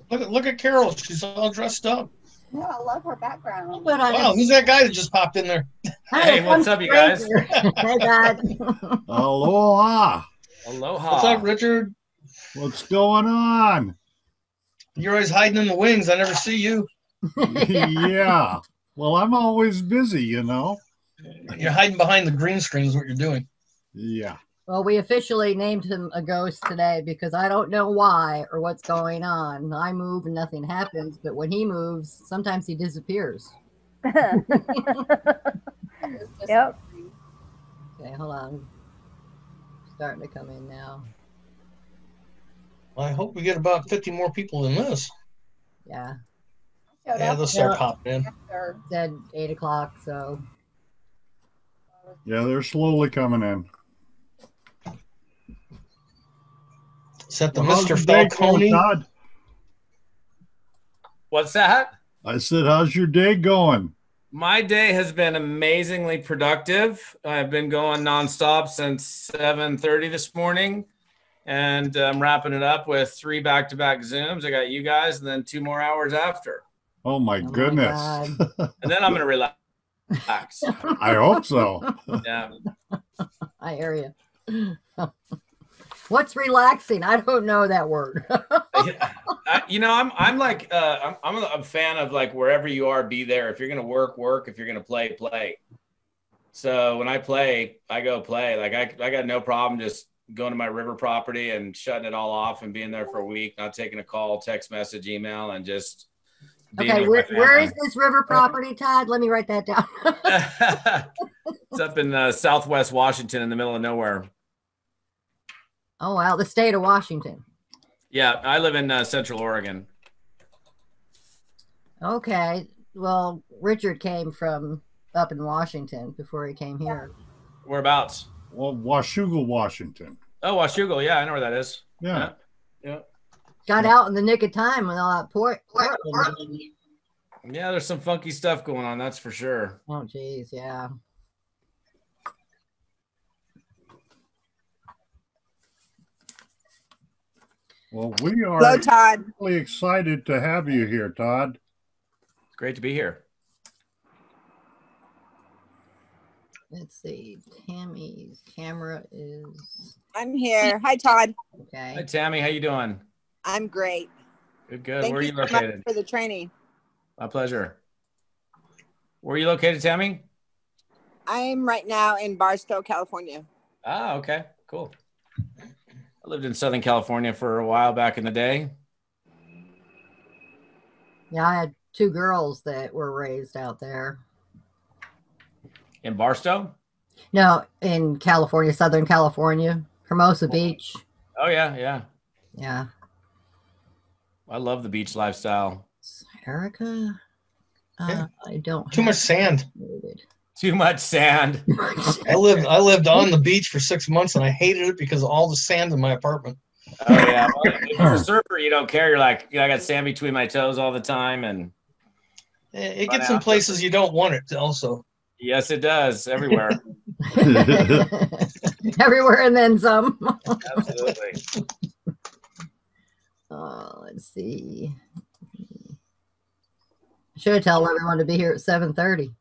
Look at Carol. She's all dressed up. No, I love her background. Wow, who's that guy that just popped in there? Hey, what's up, you guys? Hey, Todd. Aloha. Aloha. What's up, Richard? What's going on? You're always hiding in the wings. I never see you. Yeah. Well, I'm always busy, you know. You're hiding behind the green screen is what you're doing. Yeah. Well, we officially named him a ghost today because I don't know why or what's going on. I move and nothing happens, but when he moves, sometimes he disappears. Yep. Okay, hold on. Starting to come in now. Well, I hope we get about 50 more people than this. Yeah. Yeah, they'll start popping in. Said 8 o'clock, so. Yeah, they're slowly coming in. Is that the Well, how's Mr. your day going, Falcone? Todd? What's that? I said, how's your day going? My day has been amazingly productive. I've been going nonstop since 7:30 this morning, and I'm wrapping it up with 3 back-to-back Zooms. I got you guys, and then 2 more hours after. Oh, my goodness. And then I'm going to relax. I hope so. Yeah. I hear you. What's relaxing? I don't know that word. You know, I'm like I'm a fan of like wherever you are, be there. If you're gonna work. If you're gonna play. So when I play, I go play. Like I got no problem just going to my river property and shutting it all off and being there for a week, not taking a call, text message, email, and just being okay. Where is this river property, Todd? Let me write that down. It's up in Southwest Washington, in the middle of nowhere. Oh wow, the state of Washington. Yeah, I live in Central Oregon. Okay. Well, Richard came from up in Washington before he came here. Whereabouts? Well, Washougal, Washington. Oh, Washougal. Yeah, I know where that is. Yeah. Got out in the nick of time with all that port. Yeah, there's some funky stuff going on, that's for sure. Oh, geez, yeah. Well, we are Hello, Todd. really excited to have you here, Todd. It's great to be here. Let's see. Tammy's camera is. I'm here. Hi, Todd. Okay. Hi, Tammy. How you doing? I'm great. Good. Thank Where are you so much located? for the training. My pleasure. Where are you located, Tammy? I'm right now in Barstow, California. Ah, okay. Cool. I lived in Southern California for a while back in the day. Yeah, I had 2 girls that were raised out there. In Barstow? No, in California, Southern California, Hermosa Beach. Oh, yeah. Yeah. I love the beach lifestyle. Erica? I don't. Too much sand. Too much sand. I lived on the beach for 6 months and I hated it because of all the sand in my apartment. Oh yeah. Well, if you're a surfer, you don't care. You're like, I got sand between my toes all the time, and it gets in places you don't want it also. Yes, it does. Everywhere. Everywhere and then some. Absolutely. Let's see. I should tell everyone to be here at 7:30.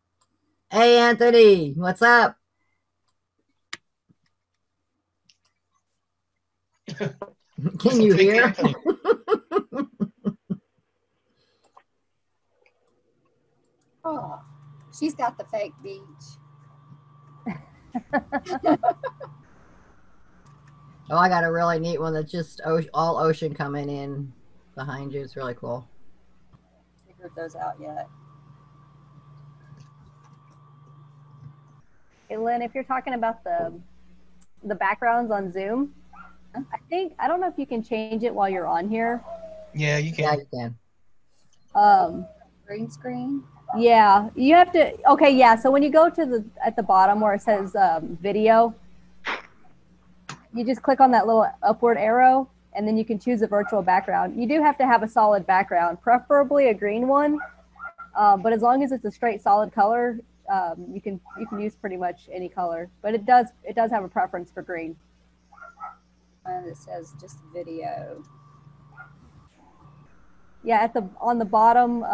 Hey, Anthony, what's up? Can you hear? Oh, she's got the fake beach. Oh, I got a really neat one that's just all ocean coming in behind you. It's really cool. Figured those out yet. Hey, Lynn, if you're talking about the backgrounds on Zoom, I don't know if you can change it while you're on here. Yeah, you can. Yeah, you can. Green screen. Yeah, you have to. Okay, yeah. So when you go to at the bottom where it says video, you just click on that little upward arrow, and then you can choose a virtual background. You do have to have a solid background, preferably a green one. But as long as it's a straight solid color, you can use pretty much any color. But it does have a preference for green. And it says just video. Yeah, on the bottom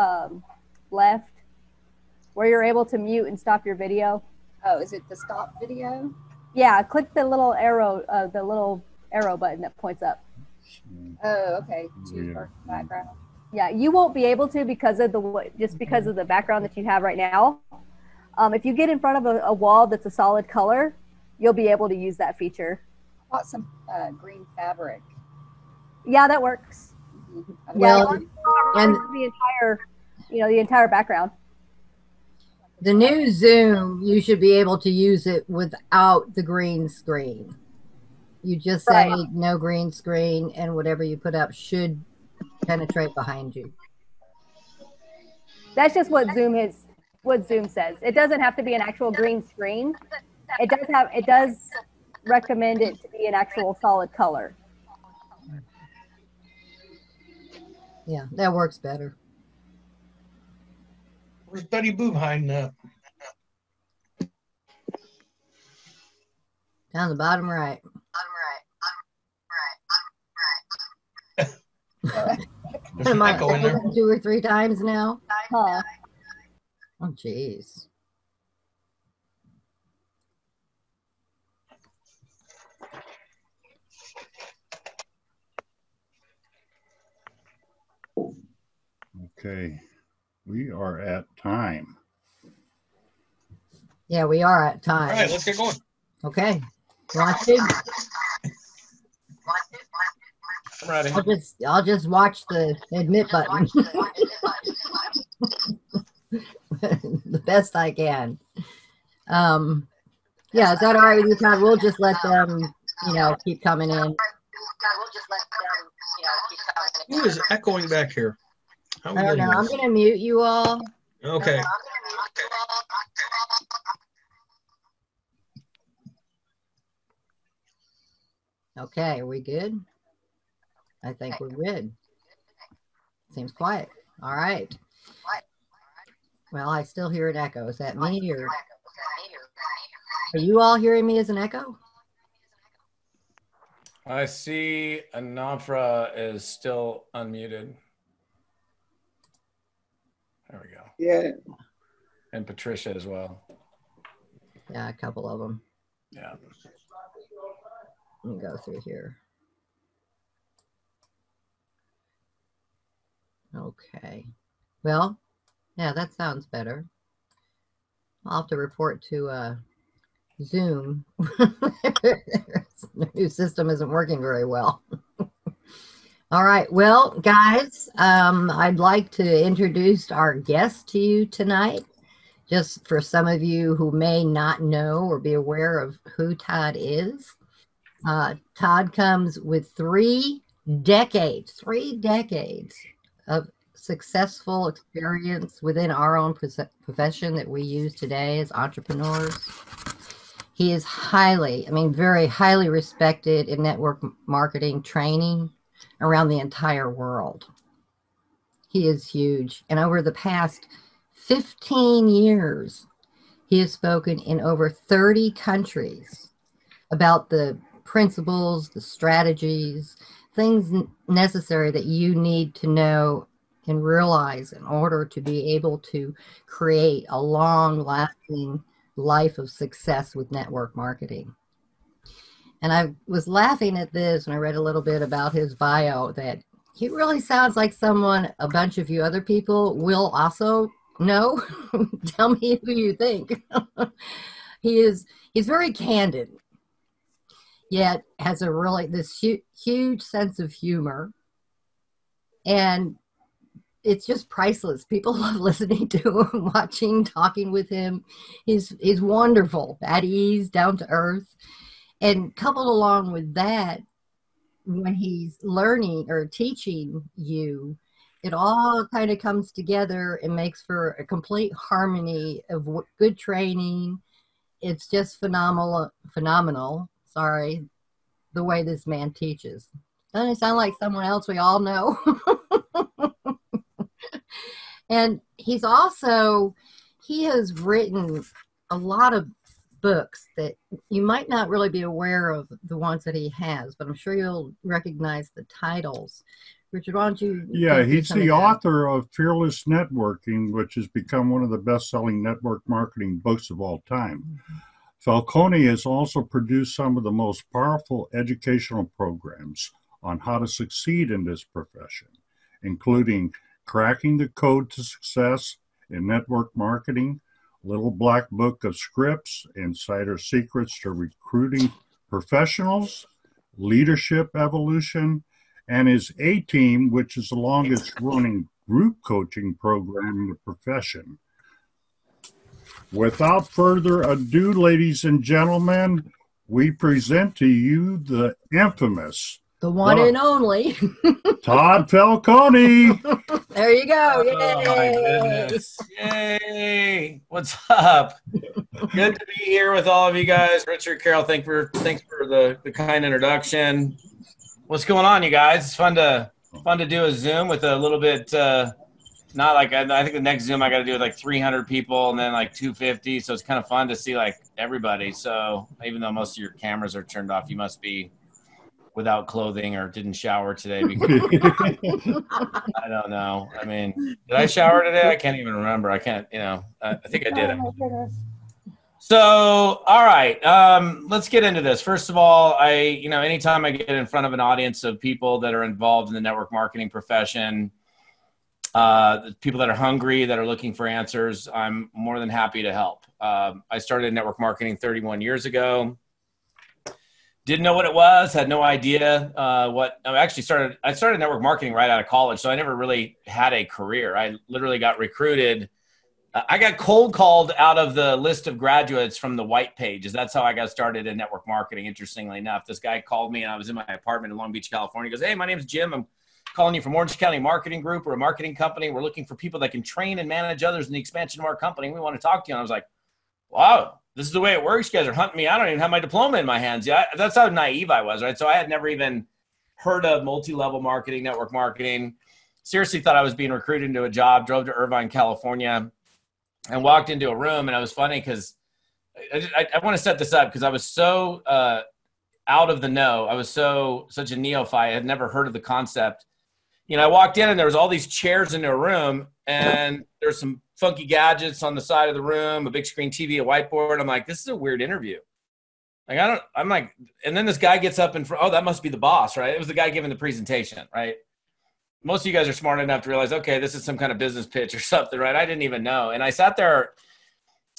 left, where you're able to mute and stop your video. Oh, is it the stop video? Yeah, click the little arrow button that points up. Oh, okay. Yeah. To background. Yeah, you won't be able to because of the background that you have right now. If you get in front of a wall that's a solid color, you'll be able to use that feature. I bought some green fabric. Yeah, that works. Well, and the entire background. the new Zoom, you should be able to use it without the green screen. You just say no green screen, and whatever you put up should penetrate behind you. That's just what Zoom is. What Zoom says. It doesn't have to be an actual green screen. It does recommend it to be an actual solid color. Yeah, that works better. Where's Betty Boop hiding at? Down the bottom right. There's an Am I echo in there. 2 or 3 times now? Huh. Oh, jeez. Okay. We are at time. Yeah, we are at All time. right, let's get going. Okay. Want to? I'm ready. I'll just watch the admit button the best I can. Yeah, is that all right with you, Todd? We'll just let them, keep coming in. Who is echoing back here? How are we I don't getting know. I'm this? going to mute you all. Okay. Okay, are we good? I think we're good. Seems quiet. All right. Well, I still hear an echo. Is that me, or are you all hearing me as an echo? I see Anafra is still unmuted. There we go. Yeah. And Patricia as well. Yeah, a couple of them. Yeah. Let me go through here. Okay. Well, yeah, that sounds better. I'll have to report to Zoom. The new system isn't working very well. All right. Well, guys, I'd like to introduce our guest to you tonight. Just for some of you who may not know or be aware of who Todd is. Todd comes with 3 decades of successful experience within our own profession that we use today as entrepreneurs. He is very highly respected in network marketing training around the entire world. He is huge. And over the past 15 years, he has spoken in over 30 countries about the principles, the strategies, things necessary that you need to know and realize in order to be able to create a long-lasting life of success with network marketing. And I was laughing at this when I read a little bit about his bio, that he really sounds like someone a bunch of you other people will also know. Tell me who you think. He's very candid, yet has this huge sense of humor, and it's just priceless. People love listening to him, watching, talking with him. He's wonderful, at ease, down to earth, and coupled along with that, when he's learning or teaching you, it all kind of comes together and makes for a complete harmony of good training. It's just phenomenal. Sorry, the way this man teaches. Doesn't it sound like someone else we all know? And he has written a lot of books that you might not really be aware of, the ones that he has, but I'm sure you'll recognize the titles. Richard, why don't you? Yeah, take he's some of the that? author of Fearless Networking, which has become one of the best-selling network marketing books of all time. Falcone has also produced some of the most powerful educational programs on how to succeed in this profession, including Cracking the Code to Success in Network Marketing, Little Black Book of Scripts, Insider Secrets to Recruiting Professionals, Leadership Evolution, and his A-Team, which is the longest running group coaching program in the profession. Without further ado, ladies and gentlemen, we present to you the infamous The one and only. Todd Falcone. There you go. Oh my Yay. goodness. Yay. What's up? Good to be here with all of you guys. Richard, Carol, thanks for the kind introduction. What's going on, you guys? It's fun to do a Zoom with a little bit not like I think the next Zoom I got to do with like 300 people and then like 250. So it's kind of fun to see like everybody. So even though most of your cameras are turned off, you must be without clothing or didn't shower today. Because I don't know. I mean, did I shower today? I can't even remember. I can't, I think I did. Oh my goodness. So, all right, let's get into this. First of all, anytime I get in front of an audience of people that are involved in the network marketing profession, people that are hungry, that are looking for answers, I'm more than happy to help. I started network marketing 31 years ago. Didn't know what it was, had no idea I started network marketing right out of college, so I never really had a career. I literally got recruited. I got cold called out of the list of graduates from the white pages. That's how I got started in network marketing, interestingly enough. This guy called me and I was in my apartment in Long Beach, California. He goes, "Hey, my name's Jim. I'm calling you from Orange County Marketing Group. We're a marketing company. We're looking for people that can train and manage others in the expansion of our company. We want to talk to you." And I was like, wow, this is the way it works. You guys are hunting me. I don't even have my diploma in my hands. Yeah, that's how naive I was, right? So I had never even heard of multi-level marketing, network marketing. Seriously thought I was being recruited into a job, drove to Irvine, California, and walked into a room. And it was funny because I want to set this up because I was so out of the know. I was such a neophyte. I had never heard of the concept. I walked in and there was all these chairs in a room and there's some funky gadgets on the side of the room, a big screen TV, a whiteboard. I'm like, this is a weird interview. And then this guy gets up and that must be the boss, right? It was the guy giving the presentation, right? Most of you guys are smart enough to realize, okay, this is some kind of business pitch or something, right? I didn't even know. And I sat there,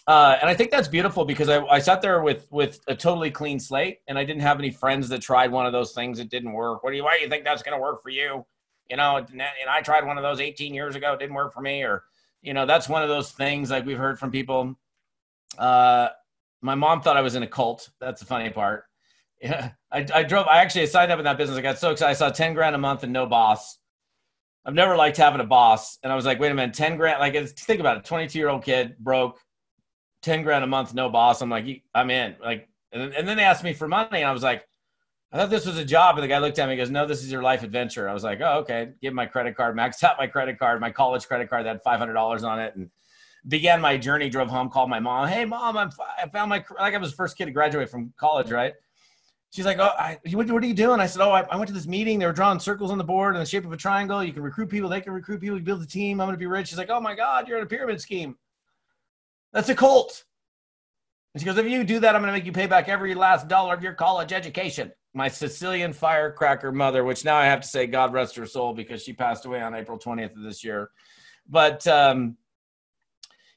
and I think that's beautiful because I sat there with a totally clean slate, and I didn't have any friends that tried one of those things that didn't work. Why do you think that's going to work for you? And I tried one of those 18 years ago. It didn't work for me. Or, that's one of those things like we've heard from people. My mom thought I was in a cult. That's the funny part. Yeah, I signed up in that business. I got so excited. I saw 10 grand a month and no boss. I've never liked having a boss. And I was like, wait a minute, 10 grand. Like, think about it. 22-year-old kid, broke, 10 grand a month, no boss. I'm like, I'm in. Like, and then they asked me for money. And I was like, I thought this was a job. And the guy looked at me and goes, "No, this is your life adventure." I was like, oh, okay. Give my credit card, maxed out my credit card, my college credit card that had $500 on it, and began my journey, drove home, called my mom. "Hey, Mom, I found my, like I was the first kid to graduate from college, right?" She's like, "Oh, what are you doing?" I said, "Oh, I went to this meeting. They were drawing circles on the board in the shape of a triangle. You can recruit people. They can recruit people. You build a team. I'm going to be rich." She's like, "Oh my God, you're in a pyramid scheme. That's a cult." And she goes, "If you do that, I'm going to make you pay back every last dollar of your college education." My Sicilian firecracker mother, which now I have to say, God rest her soul, because she passed away on April 20th of this year. But, I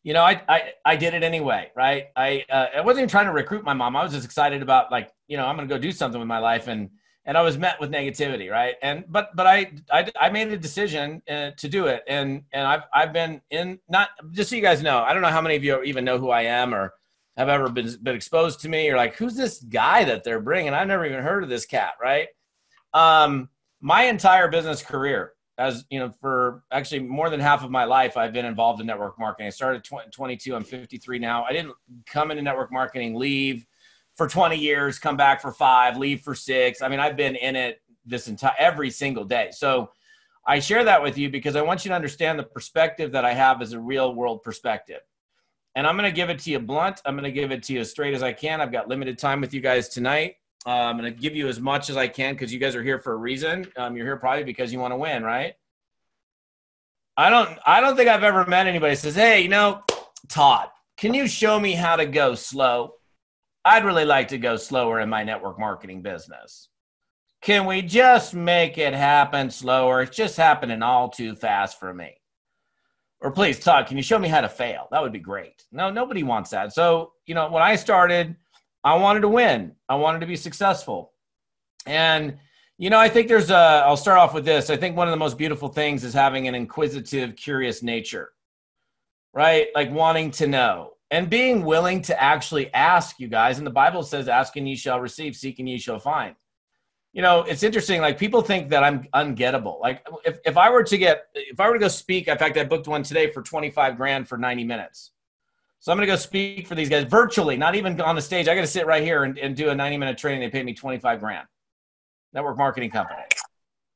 did it anyway, right? I wasn't even trying to recruit my mom. I was just excited about I'm going to go do something with my life. And I was met with negativity, right? But I made a decision to do it. And I've been in, not just so you guys know, I don't know how many of you even know who I am or have ever been exposed to me, or like, who's this guy that they're bringing? I've never even heard of this cat, right? My entire business career, for actually more than half of my life, I've been involved in network marketing. I started at 22. I'm 53 now. I didn't come into network marketing, leave for 20 years, come back for 5, leave for 6. I mean, I've been in it every single day. So I share that with you because I want you to understand the perspective that I have as a real world perspective. And I'm going to give it to you blunt. I'm going to give it to you as straight as I can. I've got limited time with you guys tonight. I'm going to give you as much as I can because you guys are here for a reason. You're here probably because you want to win, right? I don't think I've ever met anybody who says, hey, you know, Todd, can you show me how to go slow? I'd really like to go slower in my network marketing business. Can we just make it happen slower? It's just happening all too fast for me. Or please, Todd, can you show me how to fail? That would be great. No, nobody wants that. So, you know, when I started, I wanted to win. I wanted to be successful. And, you know, I think I'll start off with this. I think one of the most beautiful things is having an inquisitive, curious nature, right? Like wanting to know and being willing to actually ask, you guys. And the Bible says, ask and ye shall receive, seek and ye shall find. You know, it's interesting. Like people think that I'm ungettable. Like if I were to go speak, in fact, I booked one today for 25 grand for 90 minutes. So I'm going to go speak for these guys virtually, not even on the stage. I got to sit right here and do a 90-minute training. They paid me 25 grand. Network marketing company,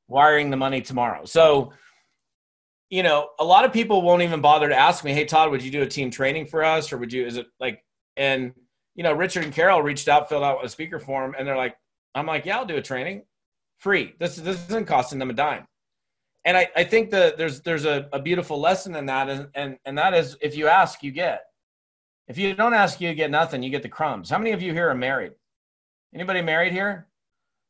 wiring the money tomorrow. So, you know, a lot of people won't even bother to ask me, hey, Todd, would you do a team training for us? Or is it like, and, you know, Richard and Carol reached out, filled out a speaker form, and they're like, I'm like, yeah, I'll do a training free. This isn't costing them a dime. And I think that there's a beautiful lesson in that. And that is, if you ask, you get. If you don't ask, you get nothing. You get the crumbs. How many of you here are married? Anybody married here?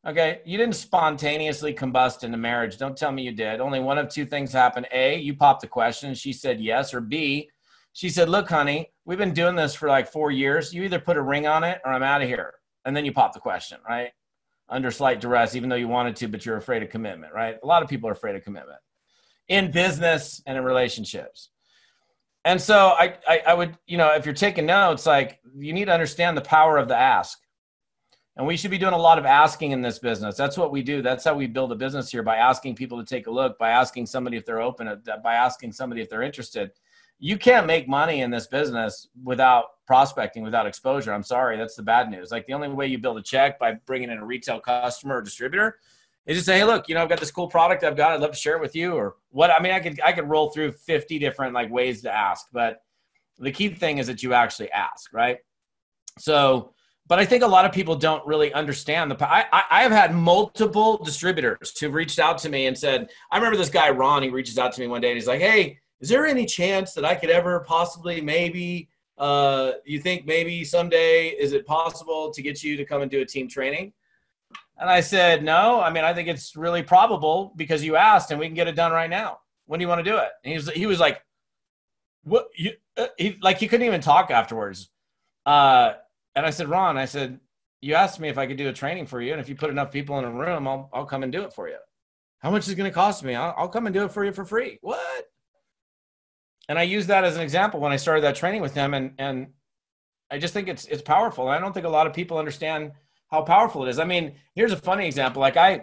Okay. You didn't spontaneously combust into marriage. Don't tell me you did. Only one of two things happened. A, you popped the question. She said yes. Or B, she said, look, honey, we've been doing this for like 4 years. You either put a ring on it or I'm out of here. And then you pop the question, right? Under slight duress, even though you wanted to, but you're afraid of commitment, right? A lot of people are afraid of commitment in business and in relationships. And so I would, you know, if you're taking notes, like you need to understand the power of the ask. And we should be doing a lot of asking in this business. That's what we do. That's how we build a business here, by asking people to take a look, by asking somebody if they're open, by asking somebody if they're interested. You can't make money in this business without prospecting, without exposure. I'm sorry. That's the bad news. Like the only way you build a check by bringing in a retail customer or distributor is just say, hey, look, you know, I've got this cool product I've got. I'd love to share it with you or what. I mean, I could roll through 50 different like ways to ask, but the key thing is that you actually ask, right? So, but I think a lot of people don't really understand I have had multiple distributors who reached out to me and said, I remember this guy, Ron, he reaches out to me one day and he's like, hey, is there any chance that I could ever possibly maybe, you think maybe someday, is it possible to get you to come and do a team training? And I said, no, I mean, I think it's really probable because you asked and we can get it done right now. When do you want to do it? And he was like, what? He couldn't even talk afterwards. And I said, Ron, I said, you asked me if I could do a training for you. And if you put enough people in a room, I'll come and do it for you. How much is it going to cost me? I'll come and do it for you for free. What? And I used that as an example when I started that training with him. And I just think it's powerful. And I don't think a lot of people understand how powerful it is. I mean, here's a funny example. Like in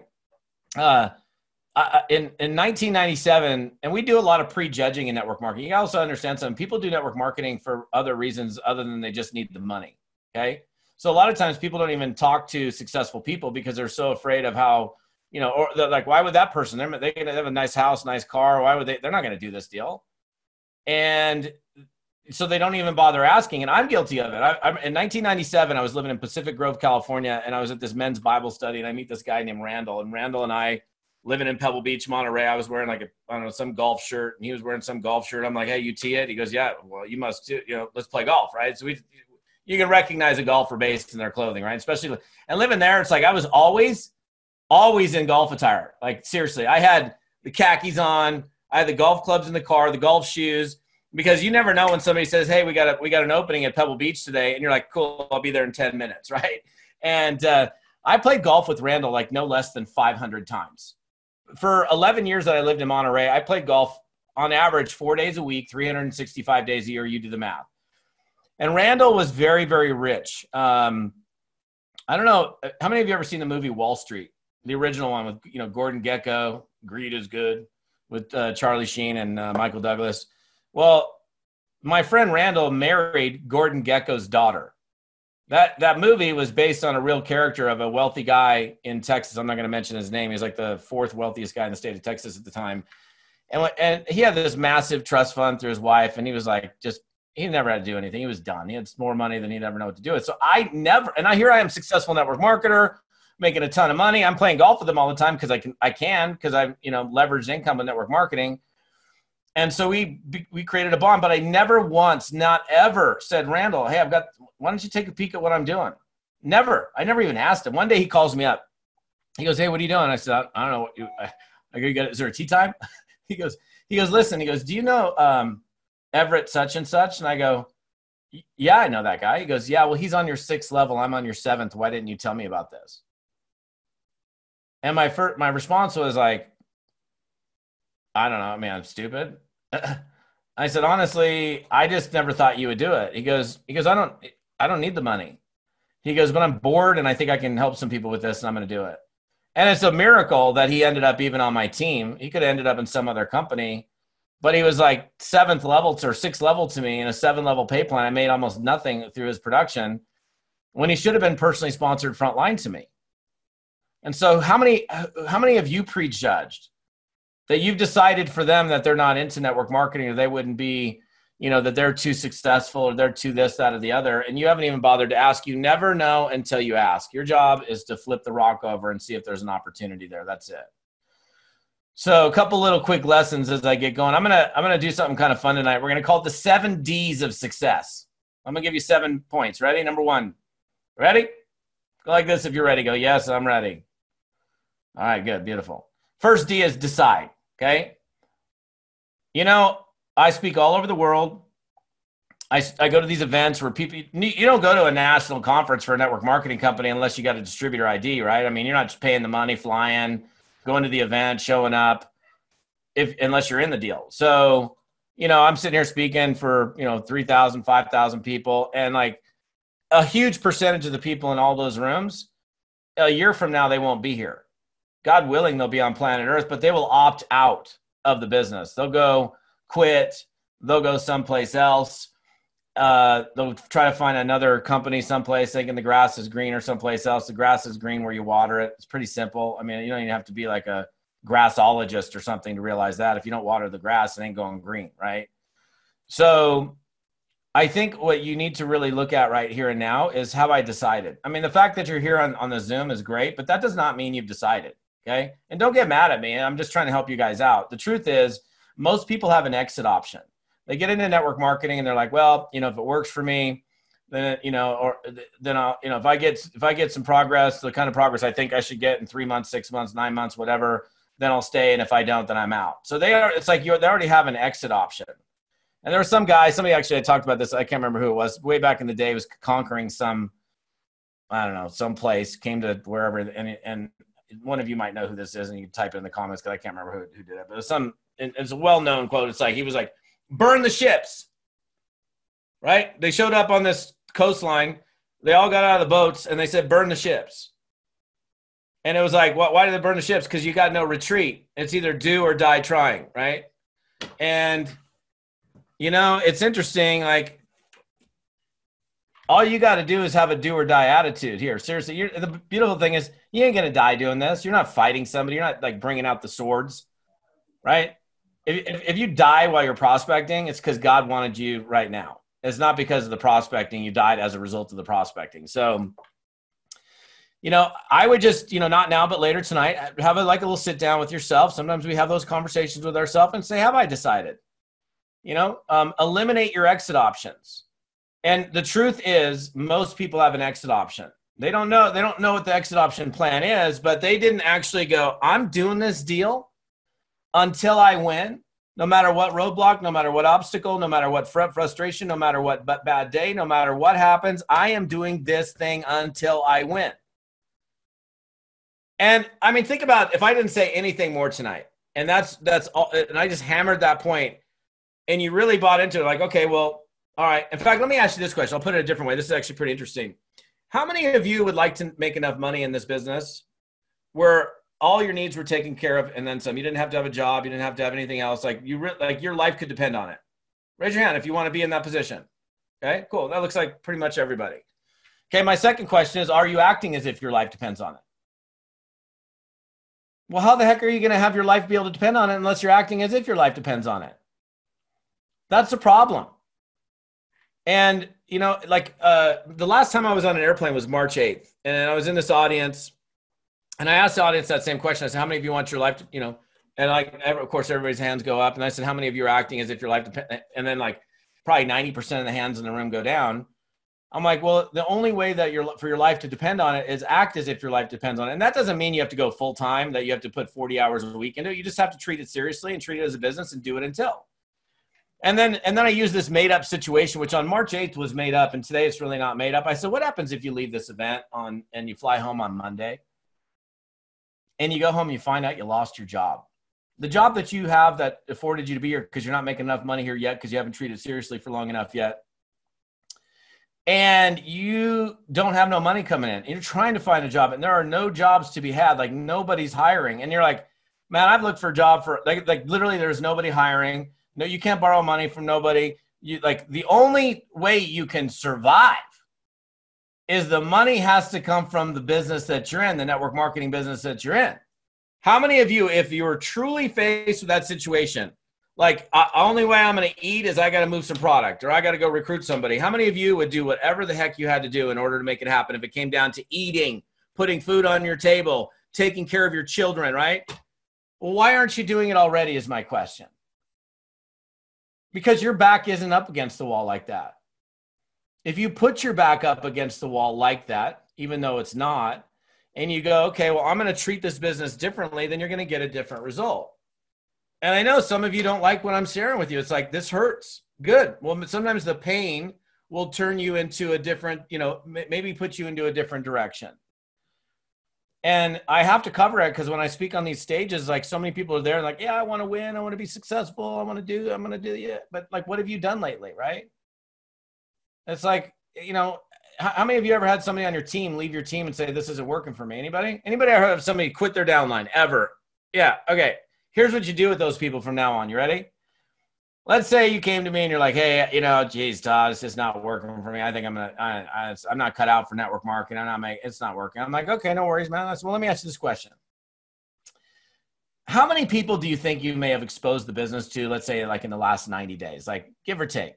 1997, and we do a lot of prejudging in network marketing. You also understand something. People do network marketing for other reasons other than they just need the money. Okay. So a lot of times people don't even talk to successful people because they're so afraid of how, you know, or like, why would that person, they're going to have a nice house, nice car. Why would they're not going to do this deal. And so they don't even bother asking. And I'm guilty of it. In 1997, I was living in Pacific Grove, California, and I was at this men's Bible study, and I meet this guy named Randall. And Randall and I, living in Pebble Beach, Monterey, I was wearing like some golf shirt, and he was wearing some golf shirt. I'm like, hey, you tee it? He goes, yeah, well, you must too. You know, let's play golf, right? So you can recognize a golfer based in their clothing, right? Especially, and living there, it's like I was always in golf attire. Like seriously, I had the khakis on, I had the golf clubs in the car, the golf shoes. Because you never know when somebody says, hey, we got an opening at Pebble Beach today. And you're like, cool, I'll be there in 10 minutes, right? And I played golf with Randall like no less than 500 times. For 11 years that I lived in Monterey, I played golf on average 4 days a week, 365 days a year. You do the math. And Randall was very, very rich. I don't know. How many of you ever seen the movie Wall Street? The original one with, you know, Gordon Gekko, Greed is Good, with Charlie Sheen and Michael Douglas. Well, my friend Randall married Gordon Gekko's daughter. That movie was based on a real character of a wealthy guy in Texas. I'm not going to mention his name. He was like the fourth wealthiest guy in the state of Texas at the time. And he had this massive trust fund through his wife. And he was like, he never had to do anything. He was done. He had more money than he'd ever know what to do with. So I am successful network marketer. making a ton of money. I'm playing golf with them all the time because I can because I've, leveraged income with network marketing. And so we created a bond, but I never once, not ever said, Randall, hey, why don't you take a peek at what I'm doing? Never. I never even asked him. One day he calls me up. He goes, hey, what are you doing? I said, I don't know what is there a tea time? He goes, listen, do you know Everett such and such? And I go, yeah, I know that guy. He goes, yeah, well, he's on your 6th level. I'm on your 7th. Why didn't you tell me about this? And my response was like, I don't know. I mean, I'm stupid. I said, honestly, I just never thought you would do it. He goes, I don't need the money. He goes, but I'm bored and I think I can help some people with this and I'm going to do it. And it's a miracle that he ended up even on my team. He could have ended up in some other company, but he was like 7th level or 6th level to me in a 7-level pay plan. I made almost nothing through his production when he should have been personally sponsored frontline to me. And so how many of you prejudged that you've decided for them that they're not into network marketing or they wouldn't be, that they're too successful or they're too this, that, or the other, and you haven't even bothered to ask? You never know until you ask. Your job is to flip the rock over and see if there's an opportunity there. That's it. So a couple little quick lessons as I get going. I'm gonna do something kind of fun tonight. We're gonna call it the 7 Ds of success. I'm gonna give you 7 points. Ready? Number 1. Ready? Go like this if you're ready. Go, yes, I'm ready. All right, good, beautiful. First D is decide. Okay. I speak all over the world. I go to these events where people, you don't go to a national conference for a network marketing company unless you got a distributor ID, right? I mean, you're not just paying the money, flying, going to the event, showing up, unless you're in the deal. So, I'm sitting here speaking for, 3,000, 5,000 people, and like a huge percentage of the people in all those rooms, a year from now, they won't be here. God willing, they'll be on planet Earth, but they will opt out of the business. They'll go quit. They'll go someplace else. They'll try to find another company someplace, thinking the grass is green, or someplace else. The grass is green where you water it. It's pretty simple. I mean, you don't even have to be like a grassologist or something to realize that. If you don't water the grass, it ain't going green, right? So I think what you need to really look at right here and now is, have I decided? I mean, the fact that you're here on the Zoom is great, but that does not mean you've decided. Okay. And don't get mad at me. I'm just trying to help you guys out. The truth is, most people have an exit option. They get into network marketing and they're like, well, if it works for me, then, then I'll, if I get some progress, the kind of progress I think I should get in 3 months, 6 months, 9 months, whatever, then I'll stay. And if I don't, then I'm out. So they already have an exit option. And there was somebody actually, I talked about this. I can't remember who it was, way back in the day, was conquering some place, came to wherever, and one of you might know who this is, and you can type it in the comments because I can't remember who did it. But it's a well-known quote. It's like, he was like, burn the ships, right? They showed up on this coastline. They all got out of the boats, and they said, burn the ships. And it was like, why did they burn the ships? Because you got no retreat. It's either do or die trying, right? And, it's interesting, like, all you got to do is have a do or die attitude here. Seriously, the beautiful thing is, you ain't going to die doing this. You're not fighting somebody. You're not like bringing out the swords, right? If you die while you're prospecting, it's because God wanted you right now. It's not because of the prospecting. You died as a result of the prospecting. So, I would just, not now, but later tonight, have a little sit down with yourself. Sometimes we have those conversations with ourselves and say, have I decided? Eliminate your exit options. And the truth is, most people have an exit option. They don't know what the exit option plan is, but they didn't actually go, I'm doing this deal until I win, no matter what roadblock, no matter what obstacle, no matter what frustration, no matter what bad day, no matter what happens, I am doing this thing until I win. And I mean, think about if I didn't say anything more tonight, and that's all, and I just hammered that point, and you really bought into it, like, okay, well, all right. In fact, let me ask you this question. I'll put it a different way. This is actually pretty interesting. How many of you would like to make enough money in this business where all your needs were taken care of and then some? You didn't have to have a job. You didn't have to have anything else. Like your life could depend on it. Raise your hand if you want to be in that position. Okay, cool. That looks like pretty much everybody. Okay, my second question is, are you acting as if your life depends on it? Well, how the heck are you going to have your life be able to depend on it unless you're acting as if your life depends on it? That's the problem. And, the last time I was on an airplane was March 8th. And I was in this audience. And I asked the audience that same question. I said, how many of you want your life to, you know, and like, of course, everybody's hands go up. And I said, how many of you are acting as if your life depends? And then like probably 90% of the hands in the room go down. I'm like, well, the only way that for your life to depend on it is act as if your life depends on it. And that doesn't mean you have to go full time, that you have to put 40 hours a week into it. You just have to treat it seriously and treat it as a business and do it until. And then I use this made up situation, which on March 8th was made up. And today it's really not made up. I said, what happens if you leave this event and you fly home on Monday and you go home and you find out you lost your job? The job that you have that afforded you to be here because you're not making enough money here yet because you haven't treated it seriously for long enough yet. And you don't have no money coming in. You're trying to find a job and there are no jobs to be had. Like nobody's hiring. And you're like, man, I've looked for a job for like literally there's nobody hiring. No, you can't borrow money from nobody. You like the only way you can survive is the money has to come from the business that you're in, the network marketing business that you're in. How many of you, if you were truly faced with that situation, like only way I'm going to eat is I got to move some product or I got to go recruit somebody. How many of you would do whatever the heck you had to do in order to make it happen? If it came down to eating, putting food on your table, taking care of your children, right? Well, why aren't you doing it already is my question. Because your back isn't up against the wall like that. If you put your back up against the wall like that, even though it's not, and you go, okay, well, I'm going to treat this business differently, then you're going to get a different result. And I know some of you don't like what I'm sharing with you. It's like, this hurts. Good. Well, sometimes the pain will turn you into a different, you know, maybe put you into a different direction. And I have to cover it because when I speak on these stages, like so many people are there like, yeah, I want to win. I want to be successful. I'm going to do it. But like, what have you done lately? Right. It's like, you know, how many of you ever had somebody on your team leave your team and say, this isn't working for me? Anybody ever heard of somebody quit their downline ever? Yeah. Okay. Here's what you do with those people from now on. You ready? Let's say you came to me and you're like, hey, you know, geez, Todd, it's just not working for me. I think I'm not cut out for network marketing. It's not working. I'm like, okay, no worries, man. I said, well, let me ask you this question. How many people do you think you may have exposed the business to, let's say like in the last 90 days, like give or take?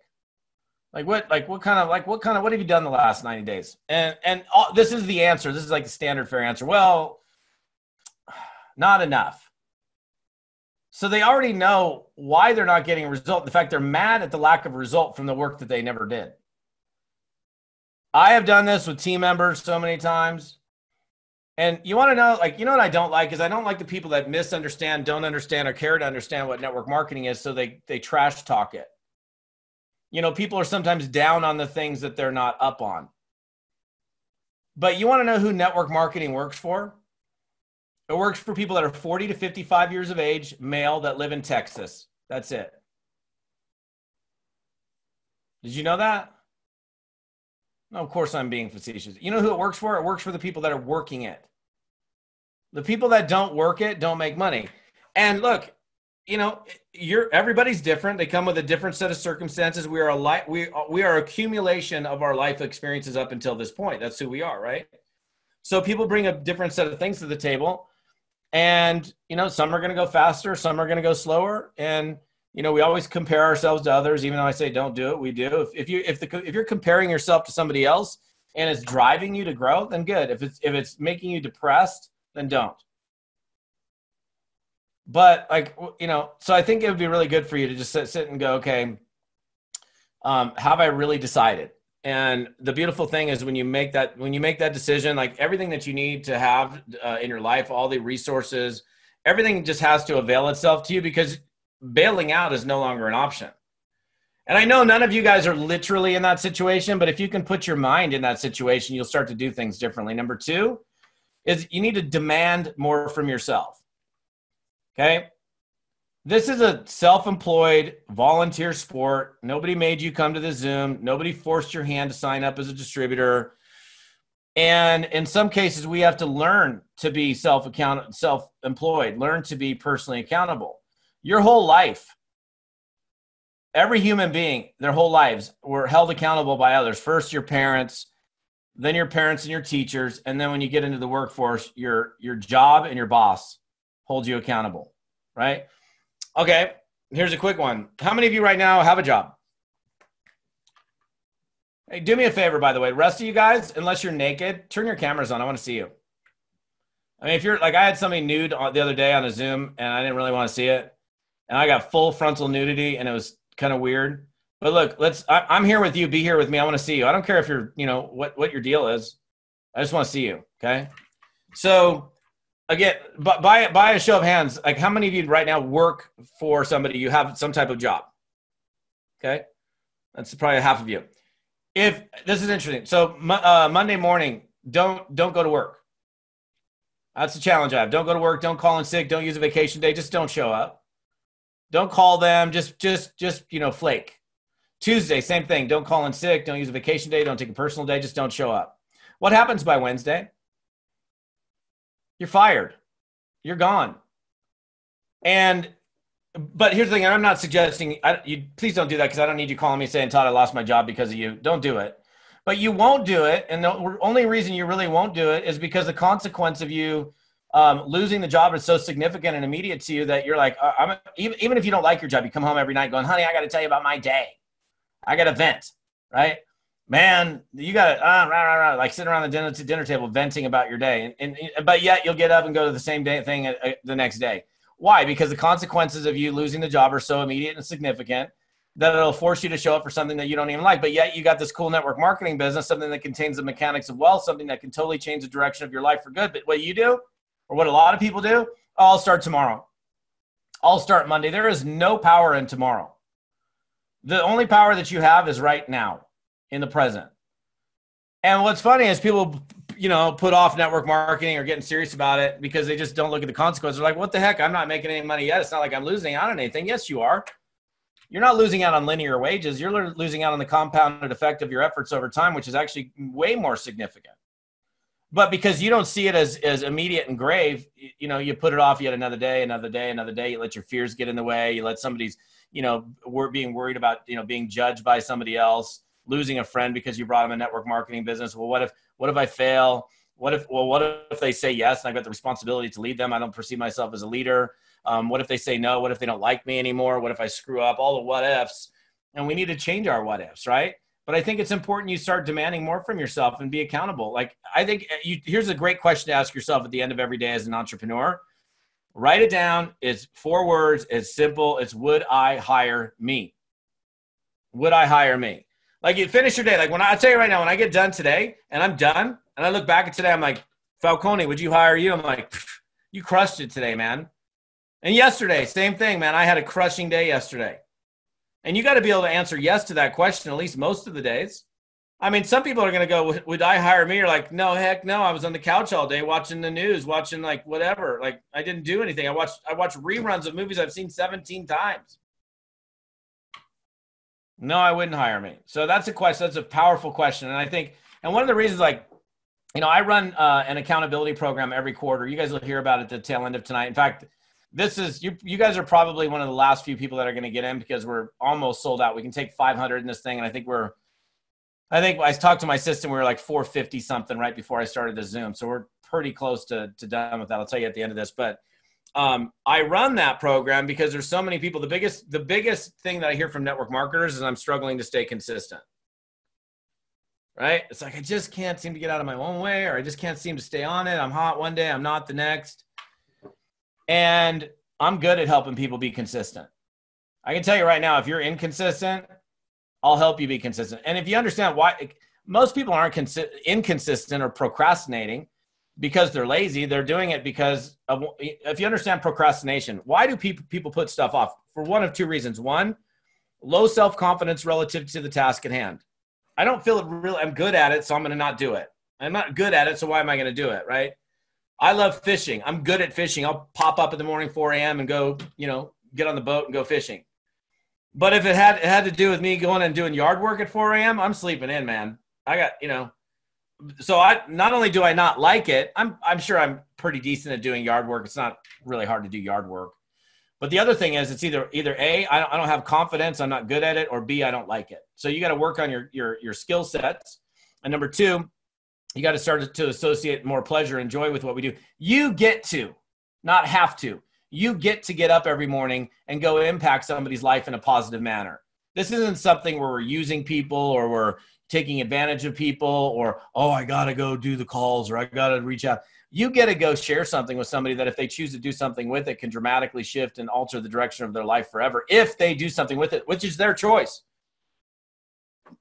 What have you done the last 90 days? And this is the answer. This is like the standard fair answer. Well, not enough. So they already know why they're not getting a result. In fact, they're mad at the lack of result from the work that they never did. I have done this with team members so many times. And you want to know, like, you know what I don't like is I don't like the people that misunderstand, don't understand, or care to understand what network marketing is. So they trash talk it. You know, people are sometimes down on the things that they're not up on. But you want to know who network marketing works for? It works for people that are 40 to 55 years of age, male, that live in Texas. That's it. Did you know that? No, of course I'm being facetious. You know who it works for? It works for the people that are working it. The people that don't work it don't make money. And look, you know, everybody's different. They come with a different set of circumstances. We are accumulation of our life experiences up until this point. That's who we are, right? So people bring a different set of things to the table. And, you know, some are going to go faster, some are going to go slower. And, you know, we always compare ourselves to others, even though I say don't do it, we do. If you're comparing yourself to somebody else and it's driving you to grow, then good. If it's making you depressed, then don't. But like, you know, so I think it would be really good for you to just sit and go, okay, have I really decided? And the beautiful thing is when you make that decision, like everything that you need to have in your life, all the resources, everything just has to avail itself to you because bailing out is no longer an option. And I know none of you guys are literally in that situation, but if you can put your mind in that situation, you'll start to do things differently. Number 2 is you need to demand more from yourself. Okay. This is a self-employed volunteer sport. Nobody made you come to the Zoom. Nobody forced your hand to sign up as a distributor. And in some cases, we have to learn to be self-employed, learn to be personally accountable. Your whole life, every human being, their whole lives were held accountable by others. First, your parents, then your parents and your teachers. And then when you get into the workforce, your job and your boss hold you accountable, right? Okay, here's a quick one. How many of you right now have a job? Hey, do me a favor, by the way. The rest of you guys, unless you're naked, turn your cameras on. I want to see you. I mean, if you're like, I had somebody nude the other day on a Zoom and I didn't really want to see it. And I got full frontal nudity and it was kind of weird. But look, I'm here with you. Be here with me. I want to see you. I don't care if you're, what your deal is. I just want to see you. Okay. So again, by a show of hands, like how many of you right now work for somebody? You have some type of job. Okay. That's probably half of you. If this is interesting. So Monday morning, don't go to work. That's the challenge I have. Don't go to work. Don't call in sick. Don't use a vacation day. Just don't show up. Don't call them. Just flake. Tuesday, same thing. Don't call in sick. Don't use a vacation day. Don't take a personal day. Just don't show up. What happens by Wednesday? You're fired. You're gone. But here's the thing. I'm not suggesting you please don't do that, because I don't need you calling me saying, Todd, I lost my job because of you. Don't do it. But you won't do it, and the only reason you really won't do it is because the consequence of you losing the job is so significant and immediate to you that you're like, even if you don't like your job, you come home every night going, honey, I got to tell you about my day. I got to vent, right? Man, you got to like sitting around the dinner table venting about your day, but yet you'll get up and go to the same thing the next day. Why? Because the consequences of you losing the job are so immediate and significant that it'll force you to show up for something that you don't even like. But yet you got this cool network marketing business, something that contains the mechanics of wealth, something that can totally change the direction of your life for good. But what you do, or what a lot of people do, I'll start tomorrow. I'll start Monday. There is no power in tomorrow. The only power that you have is right now, in the present. And what's funny is people, put off network marketing or getting serious about it because they just don't look at the consequences. They're like, what the heck? I'm not making any money yet. It's not like I'm losing out on anything. Yes, you are. You're not losing out on linear wages. You're losing out on the compounded effect of your efforts over time, which is actually way more significant. But because you don't see it as immediate and grave, you put it off yet another day. You let your fears get in the way. You let somebody's, being worried about, being judged by somebody else, losing a friend because you brought them a network marketing business. Well, what if I fail? What if they say yes and I've got the responsibility to lead them? I don't perceive myself as a leader. What if they say no? What if they don't like me anymore? What if I screw up? All the what ifs. And we need to change our what ifs, right? But I think it's important you start demanding more from yourself and be accountable. Like, I think here's a great question to ask yourself at the end of every day as an entrepreneur. Write it down. It's 4 words. It's simple. It's, would I hire me? Would I hire me? Like, you finish your day. Like, I'll tell you right now, when I get done today and I'm done and I look back at today, I'm like, Falcone, would you hire you? I'm like, you crushed it today, man. And yesterday, same thing, man. I had a crushing day yesterday. And you got to be able to answer yes to that question at least most of the days. I mean, some people are going to go, would I hire me? You're like, no, heck no. I was on the couch all day watching the news, watching like whatever. Like, I didn't do anything. I watched reruns of movies I've seen 17 times. No, I wouldn't hire me. So that's a question. That's a powerful question. And I think, and one of the reasons, like, I run an accountability program every quarter. You guys will hear about it at the tail end of tonight. In fact, this is, you guys are probably one of the last few people that are going to get in because we're almost sold out. We can take 500 in this thing. And I think I talked to my assistant, we were like 450 something right before I started the Zoom. So we're pretty close to done with that. I'll tell you at the end of this, but I run that program because there's so many people. The biggest thing that I hear from network marketers is I'm struggling to stay consistent. Right? It's like, I just can't seem to get out of my own way, or I just can't seem to stay on it. I'm hot one day, I'm not the next. And I'm good at helping people be consistent. I can tell you right now, if you're inconsistent, I'll help you be consistent. And if you understand why, most people aren't inconsistent or procrastinating because they're lazy. They're doing it because of, if you understand procrastination, why do people put stuff off? For one of 2 reasons. One, low self-confidence relative to the task at hand. I don't feel it really, I'm good at it, so I'm going to not do it. I'm not good at it, so why am I going to do it, right? I love fishing. I'm good at fishing. I'll pop up in the morning, 4 a.m. and go, get on the boat and go fishing. But if it had to do with me going and doing yard work at 4 a.m., I'm sleeping in, man. I got, so not only do I not like it, I'm sure I'm pretty decent at doing yard work. It's not really hard to do yard work. But the other thing is, it's either A, I don't have confidence, I'm not good at it, or B, I don't like it. So you got to work on your skill sets. And number 2, you got to start to associate more pleasure and joy with what we do. You get to, not have to. You get to get up every morning and go impact somebody's life in a positive manner. This isn't something where we're using people or we're taking advantage of people or, oh, I got to go do the calls or I got to reach out. You get to go share something with somebody that if they choose to do something with it can dramatically shift and alter the direction of their life forever if they do something with it, which is their choice.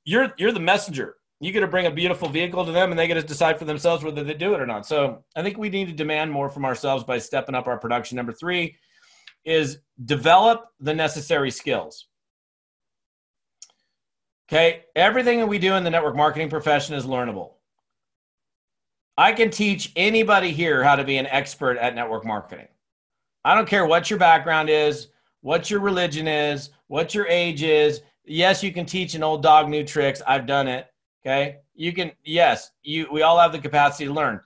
You're the messenger. You get to bring a beautiful vehicle to them and they get to decide for themselves whether they do it or not. So I think we need to demand more from ourselves by stepping up our production. Number 3 is develop the necessary skills. Okay. Everything that we do in the network marketing profession is learnable. I can teach anybody here how to be an expert at network marketing. I don't care what your background is, what your religion is, what your age is. Yes, you can teach an old dog new tricks. I've done it. Okay. You can, yes, we all have the capacity to learn.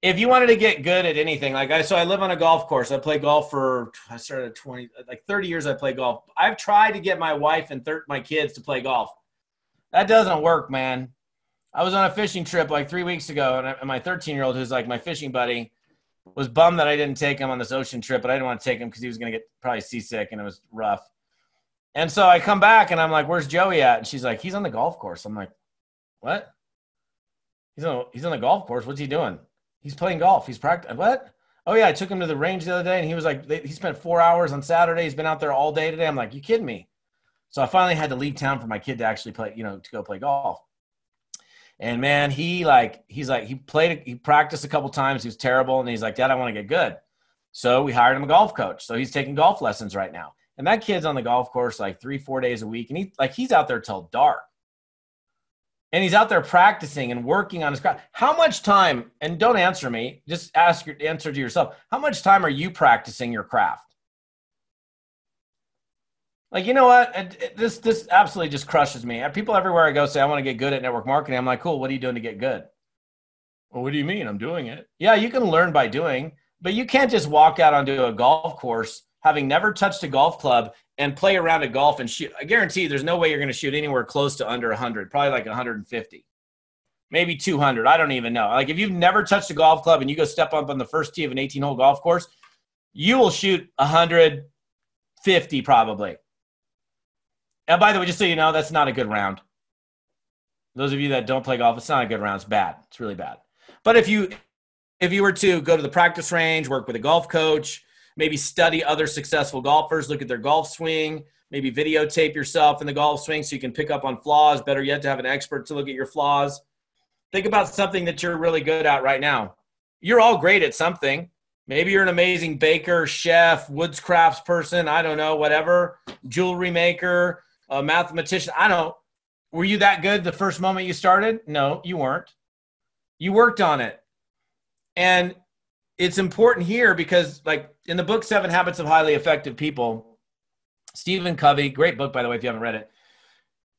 If you wanted to get good at anything, so I live on a golf course. I play golf I started at 30 years I play golf. I've tried to get my wife and my kids to play golf. That doesn't work, man. I was on a fishing trip like 3 weeks ago, and my 13-year-old, who's like my fishing buddy, was bummed that I didn't take him on this ocean trip, but I didn't want to take him because he was going to get probably seasick, and it was rough. And so I come back, and I'm like, where's Joey at? And she's like, he's on the golf course. I'm like, what? He's on the golf course. What's he doing? He's playing golf. He's practicing. What? Oh, yeah, I took him to the range the other day, and he was like, he spent 4 hours on Saturday. He's been out there all day today. I'm like, you kidding me? So I finally had to leave town for my kid to actually play, to go play golf. And man, he practiced a couple times. He was terrible. And he's like, Dad, I want to get good. So we hired him a golf coach. So he's taking golf lessons right now. And that kid's on the golf course like 3-4 days a week. And he's out there till dark. And he's out there practicing and working on his craft. How much time, and don't answer me, just answer to yourself. How much time are you practicing your craft? Like, you know what? This absolutely just crushes me. People everywhere I go say, I want to get good at network marketing. I'm like, cool. What are you doing to get good? Well, what do you mean? I'm doing it. Yeah, you can learn by doing, but you can't just walk out onto a golf course having never touched a golf club and play around a golf and shoot. I guarantee you there's no way you're going to shoot anywhere close to under 100, probably like 150, maybe 200. I don't even know. Like if you've never touched a golf club and you go step up on the first tee of an 18-hole golf course, you will shoot 150 probably. And by the way, just so you know, that's not a good round. Those of you that don't play golf, it's not a good round. It's bad. It's really bad. But if you were to go to the practice range, work with a golf coach, maybe study other successful golfers, look at their golf swing, maybe videotape yourself in the golf swing so you can pick up on flaws. Better yet, to have an expert to look at your flaws. Think about something that you're really good at right now. You're all great at something. Maybe you're an amazing baker, chef, woods crafts person, I don't know, whatever, jewelry maker, a mathematician. I don't know. Were you that good the first moment you started? No, you weren't. You worked on it. And it's important here because like in the book, 7 Habits of Highly Effective People, Stephen Covey, great book, by the way, if you haven't read it.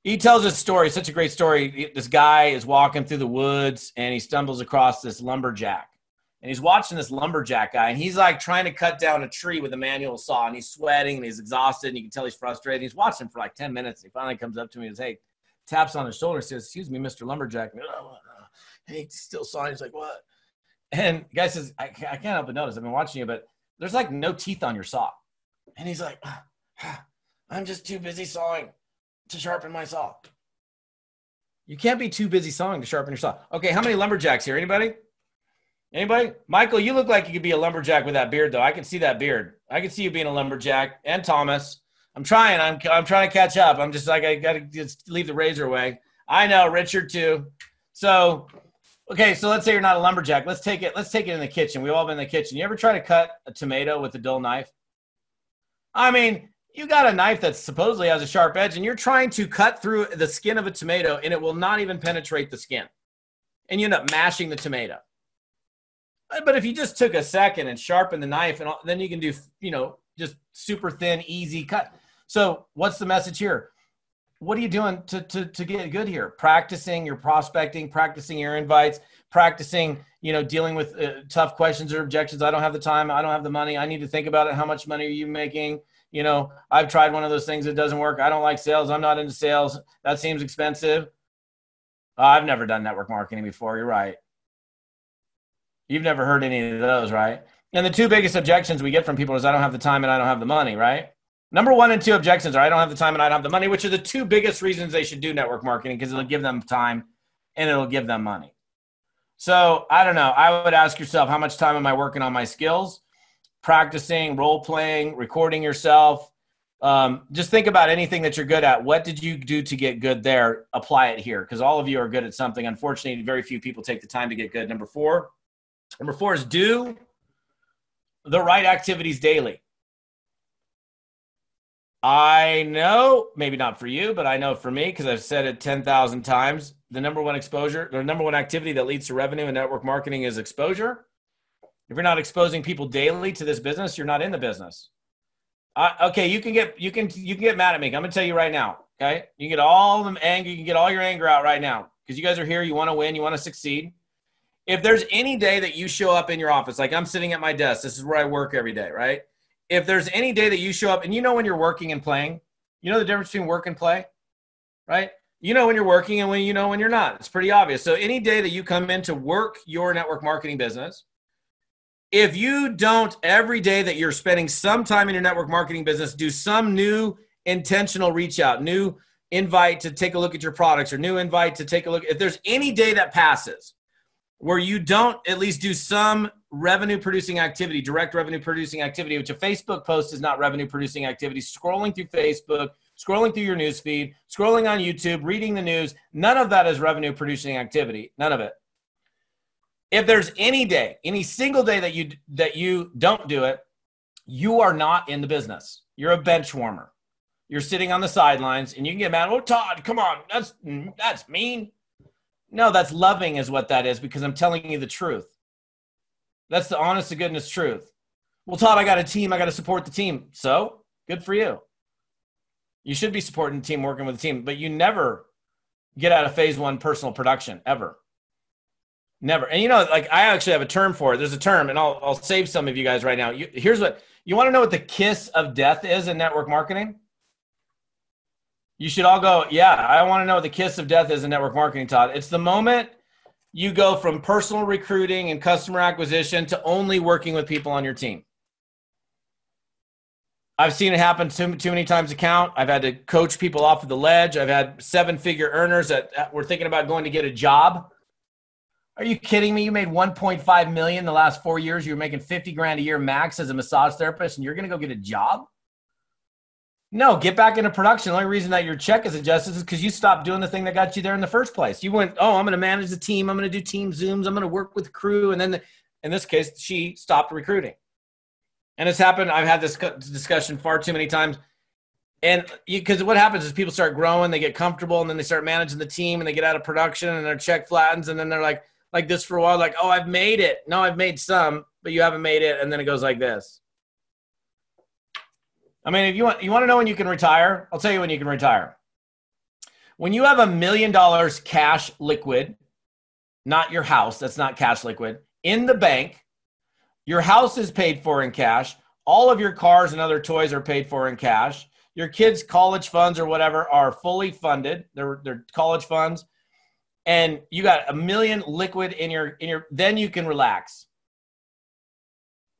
He tells a story, such a great story. This guy is walking through the woods and he stumbles across this lumberjack. And he's watching this lumberjack guy, and he's like trying to cut down a tree with a manual saw, and he's sweating and he's exhausted, and you can tell he's frustrated. He's watching for like 10 minutes. He finally comes up to me and says, hey, taps on his shoulder and says, excuse me, Mr. Lumberjack. Hey, he's still sawing. He's like, what? And the guy says, I can't help but notice, I've been watching you, but there's like no teeth on your saw. And he's like, I'm just too busy sawing to sharpen my saw. You can't be too busy sawing to sharpen your saw. Okay, how many lumberjacks here? Anybody? Anybody? Michael, you look like you could be a lumberjack with that beard, though. I can see that beard. I can see you being a lumberjack. And Thomas. I'm trying. I'm trying to catch up. I'm just like, I got to just leave the razor away. I know, Richard, too. So, okay, so let's say you're not a lumberjack. Let's take it in the kitchen. We've all been in the kitchen. You ever try to cut a tomato with a dull knife? I mean, you got a knife that supposedly has a sharp edge, and you're trying to cut through the skin of a tomato, and it will not even penetrate the skin. And you end up mashing the tomato. But if you just took a second and sharpened the knife, and then you can do, just super thin, easy cut. So what's the message here? What are you doing to get good here? Practicing your prospecting, practicing your invites, practicing, dealing with tough questions or objections. I don't have the time. I don't have the money. I need to think about it. How much money are you making? I've tried one of those things that doesn't work. I don't like sales. I'm not into sales. That seems expensive. I've never done network marketing before. You're right. You've never heard any of those, right? And the 2 biggest objections we get from people is I don't have the time and I don't have the money, right? Number 1 and 2 objections are I don't have the time and I don't have the money, which are the 2 biggest reasons they should do network marketing, because it'll give them time and it'll give them money. So I don't know. I would ask yourself, how much time am I working on my skills? Practicing, role playing, recording yourself. Just think about anything that you're good at. What did you do to get good there? Apply it here, because all of you are good at something. Unfortunately, very few people take the time to get good. Number 4 is do the right activities daily. I know, maybe not for you, but I know for me, because I've said it 10,000 times, the number 1 activity that leads to revenue in network marketing is exposure. If you're not exposing people daily to this business, you're not in the business. Okay, you can get mad at me. I'm gonna tell you right now. Okay, you can get all the anger, you can get all your anger out right now, because you guys are here. You want to win. You want to succeed. If there's any day that you show up in your office, like I'm sitting at my desk, this is where I work every day, right? If there's any day that you show up, and you know when you're working and playing, you know the difference between work and play, right? You know when you're working and when you're not. It's pretty obvious. So any day that you come in to work your network marketing business, if you don't every day that you're spending some time in your network marketing business, do some new intentional reach out, new invite to take a look at your products, or new invite to take a look. If there's any day that passes where you don't at least do some revenue producing activity, direct revenue producing activity, which a Facebook post is not revenue producing activity, scrolling through Facebook, scrolling through your news feed, scrolling on YouTube, reading the news, none of that is revenue producing activity. None of it. If there's any day, any single day that you don't do it, you are not in the business. You're a bench warmer. You're sitting on the sidelines, and you can get mad. Oh, Todd, come on. That's mean. No, that's loving is what that is, because I'm telling you the truth. That's the honest to goodness truth. Well, Todd, I got a team. I got to support the team. So good for you. You should be supporting the team, working with the team, but you never get out of phase 1 personal production, ever. Never. And like I actually have a term for it. There's a term, and I'll save some of you guys right now. Here's what you want to know: what the kiss of death is in network marketing. You should all go, yeah, I want to know what the kiss of death is in network marketing, Todd. It's the moment you go from personal recruiting and customer acquisition to only working with people on your team. I've seen it happen too many times to count. I've had to coach people off of the ledge. I've had 7-figure earners that were thinking about going to get a job. Are you kidding me? You made $1.5 million the last 4 years. You were making $50,000 a year max as a massage therapist, and you're going to go get a job? No, get back into production. The only reason that your check is adjusted is because you stopped doing the thing that got you there in the first place. You went, oh, I'm going to manage the team. I'm going to do team Zooms. I'm going to work with the crew. And then in this case, she stopped recruiting. And it's happened. I've had this discussion far too many times. And because what happens is people start growing, they get comfortable, and then they start managing the team, and they get out of production, and their check flattens. And then they're like this for a while, like, oh, I've made it. No, I've made some, but you haven't made it. And then it goes like this. I mean, if you want to know when you can retire, I'll tell you when you can retire. When you have $1 million cash liquid, not your house, that's not cash liquid, in the bank, your house is paid for in cash, all of your cars and other toys are paid for in cash, your kids' college funds or whatever are fully funded, they're college funds, and you got $1 million liquid in your, then you can relax.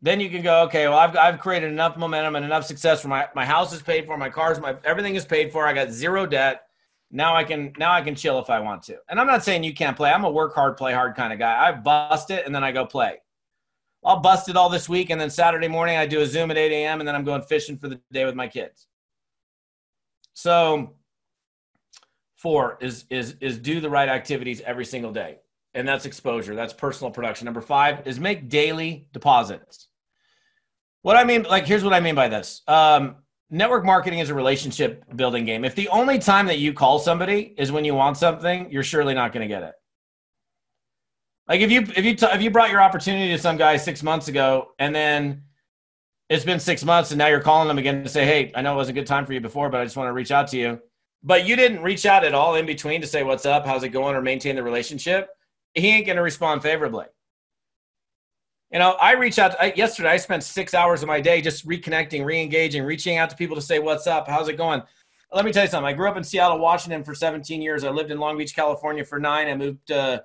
Then you can go, okay, well, I've created enough momentum and enough success for my house is paid for, my cars, everything is paid for. I got zero debt. Now I can chill if I want to. And I'm not saying you can't play. I'm a work hard, play hard kind of guy. I bust it and then I go play. I'll bust it all this week, and then Saturday morning I do a Zoom at 8 a.m. and then I'm going fishing for the day with my kids. So 4 is do the right activities every single day. And that's exposure. That's personal production. Number 5 is make daily deposits. What I mean, here's what I mean by this. Network marketing is a relationship building game. If the only time that you call somebody is when you want something, you're surely not going to get it. Like if you brought your opportunity to some guy 6 months ago, and then it's been 6 months, and now you're calling them again to say, hey, I know it was a good time for you before, but I just want to reach out to you. But you didn't reach out at all in between to say what's up, how's it going, or maintain the relationship. He ain't going to respond favorably. I reached out yesterday. I spent 6 hours of my day just reconnecting, re-engaging, reaching out to people to say, what's up? How's it going? Let me tell you something. I grew up in Seattle, Washington for 17 years. I lived in Long Beach, California for 9. I moved to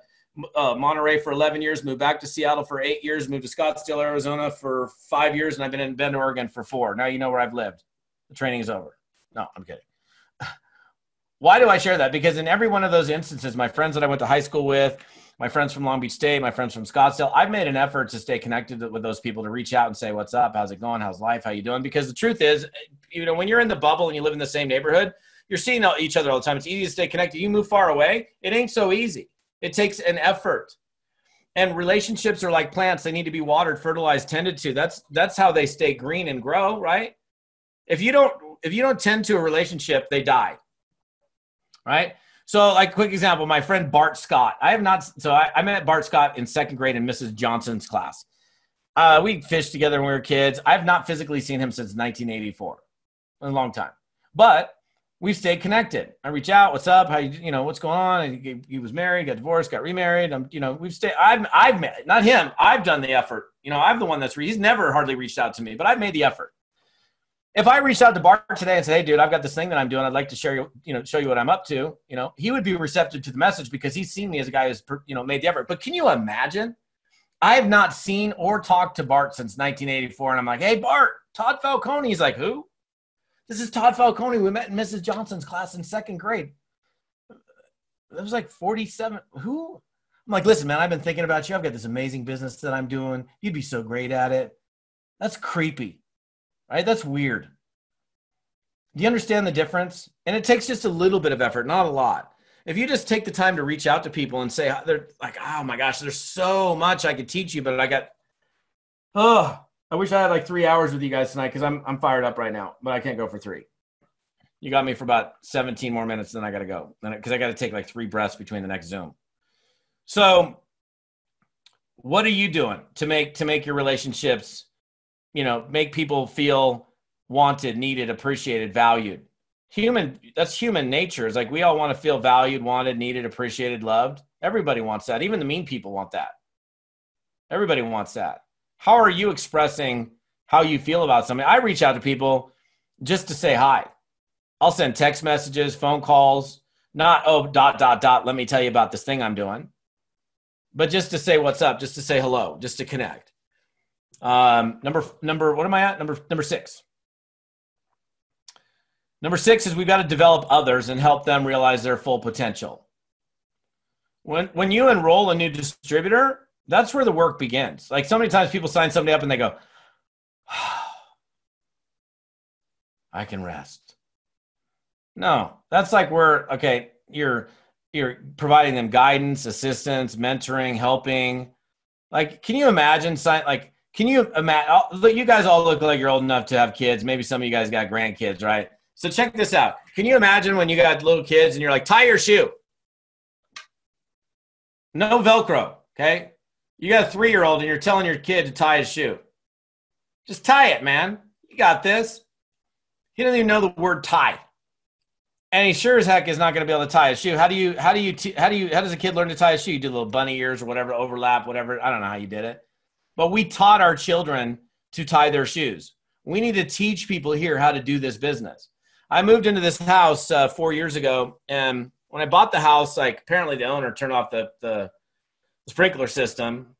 Monterey for 11 years, moved back to Seattle for 8 years, moved to Scottsdale, Arizona for 5 years, and I've been in Bend, Oregon for 4. Now you know where I've lived. The training is over. No, I'm kidding. Why do I share that? Because in every one of those instances, my friends that I went to high school with, my friends from Long Beach State, my friends from Scottsdale, I've made an effort to stay connected with those people, to reach out and say, what's up? How's it going? How's life? How you doing? Because the truth is, when you're in the bubble and you live in the same neighborhood, you're seeing each other all the time. It's easy to stay connected. You move far away, it ain't so easy. It takes an effort. And relationships are like plants. They need to be watered, fertilized, tended to. That's how they stay green and grow, right? If you don't tend to a relationship, they die. Right? So like quick example, my friend Bart Scott. I met Bart Scott in second grade in Mrs. Johnson's class. We fished together when we were kids. I've not physically seen him since 1984, a long time, but we've stayed connected. I reach out, what's up? How what's going on? He was married, got divorced, got remarried. We've stayed, I've met, not him. I've done the effort. I'm the one he's never hardly reached out to me, but I've made the effort. If I reached out to Bart today and said, hey, dude, I've got this thing that I'm doing. I'd like to show you what I'm up to. He would be receptive to the message because he's seen me as a guy who's, made the effort. But can you imagine? I have not seen or talked to Bart since 1984. And I'm like, hey, Bart, Todd Falcone. He's like, who? This is Todd Falcone. We met in Mrs. Johnson's class in second grade. It was like 47. Who? I'm like, listen, man, I've been thinking about you. I've got this amazing business that I'm doing. You'd be so great at it. That's creepy. Right? That's weird. Do you understand the difference? And it takes just a little bit of effort, not a lot. If you just take the time to reach out to people and say, they're like, oh my gosh, there's so much I could teach you, but I wish I had like 3 hours with you guys tonight because I'm fired up right now, but I can't go for 3. You got me for about 17 more minutes, then I got to go because I got to take like 3 breaths between the next Zoom. So what are you doing to make your relationships, make people feel wanted, needed, appreciated, valued? That's human nature. It's like we all want to feel valued, wanted, needed, appreciated, loved. Everybody wants that. Even the mean people want that. Everybody wants that. How are you expressing how you feel about something? I reach out to people just to say hi. I'll send text messages, phone calls, not, let me tell you about this thing I'm doing, but just to say what's up, just to say hello, just to connect. Number, what am I at? Number 6. Number 6 is we've got to develop others and help them realize their full potential. When you enroll a new distributor, that's where the work begins. Like so many times people sign somebody up and they go, I can rest. No, that's like you're providing them guidance, assistance, mentoring, helping. Like, can you imagine you guys all look like you're old enough to have kids. Maybe some of you guys got grandkids, right? So check this out. Can you imagine when you got little kids and you're like, tie your shoe? No Velcro, okay? You got a 3-year-old and you're telling your kid to tie his shoe. Just tie it, man. You got this. He doesn't even know the word tie. And he sure as heck is not going to be able to tie his shoe. How does a kid learn to tie his shoe? You do little bunny ears or whatever, overlap, whatever. I don't know how you did it. But we taught our children to tie their shoes. We need to teach people here how to do this business. I moved into this house 4 years ago. And when I bought the house, like apparently the owner turned off the sprinkler system.